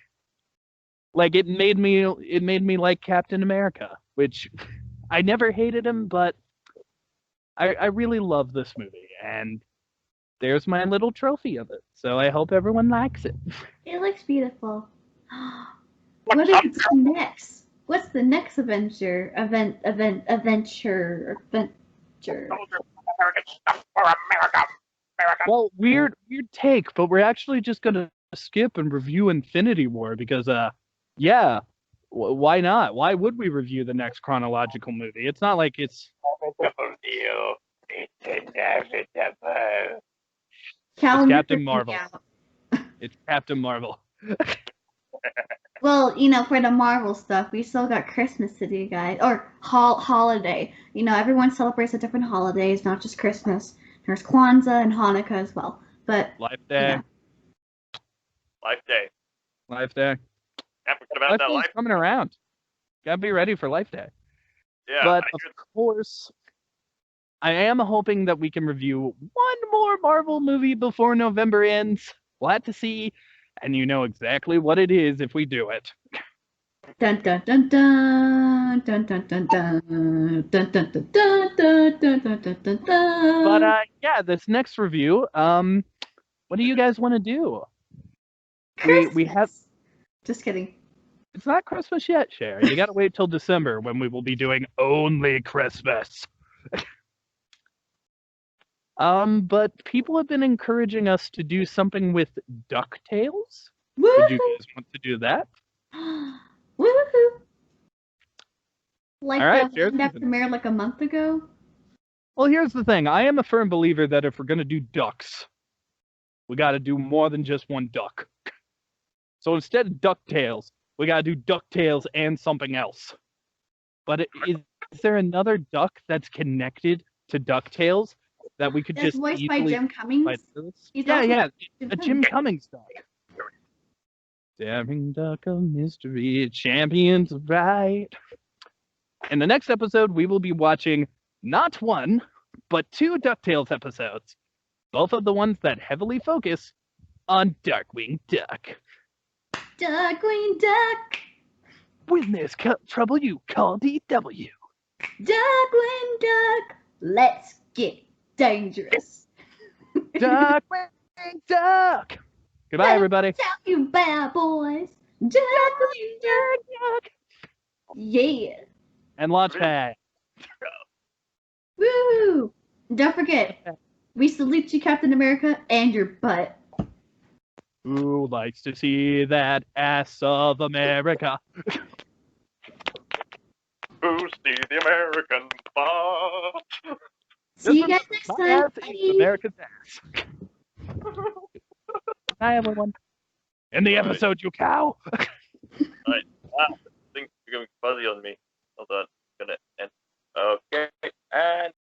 Like it made me like Captain America, which I never hated him, but I really love this movie, and there's my little trophy of it. So I hope everyone likes it. It looks beautiful. What is next? What's the next Avenger? Adventure. Well, weird take, but we're actually just gonna skip and review Infinity War because, yeah, why not? Why would we review the next chronological movie? It's not like it's. It's Captain Marvel. It's Captain Marvel. Well, for the Marvel stuff, we still got Christmas to do, guys, or holiday. Everyone celebrates a different holidays, not just Christmas. There's Kwanzaa and Hanukkah as well. But Life Day. Yeah. Life Day. Life Day. Yeah, forget about that Day's coming around. Gotta be ready for Life Day. Yeah. But of course, I am hoping that we can review one more Marvel movie before November ends. We'll have to see, and you know exactly what it is if we do it. Dun dun dun dun dun dun dun dun dun dun dun dun dun dun dun dun dun. But yeah, this next review, what do you guys want to do? We have. Just kidding. It's not Christmas yet, Cher. You gotta wait till December when we will be doing only Christmas. But people have been encouraging us to do something with DuckTales. Would you guys want to do that? Woohoo! Like all right, the one that premiered like a month ago? Well, here's the thing. I am a firm believer that if we're going to do ducks, we got to do more than just one duck. So instead of DuckTales, we got to do DuckTales and something else. But is there another duck that's connected to DuckTales that we could just voiced easily by Jim Cummings? Yeah, a Jim Cummings duck. Daring duck of mystery, champions of right. In the next episode, we will be watching not one, but two DuckTales episodes. Both of the ones that heavily focus on Darkwing Duck. Darkwing Duck! When there's trouble, you call DW. Darkwing Duck! Let's get dangerous. Darkwing Duck! Goodbye, everybody. Tell you bad boys. Darkwing Duck! Yeah. And Launchpad. Woo! Don't forget, we salute you, Captain America, and your butt. Who likes to see that ass of America? Who sees the American butt? See you guys next time. America's ass. Hi, everyone. In the episode, you cow. Alright. Wow. Things are going fuzzy on me. Hold on. I'm gonna end. Okay. And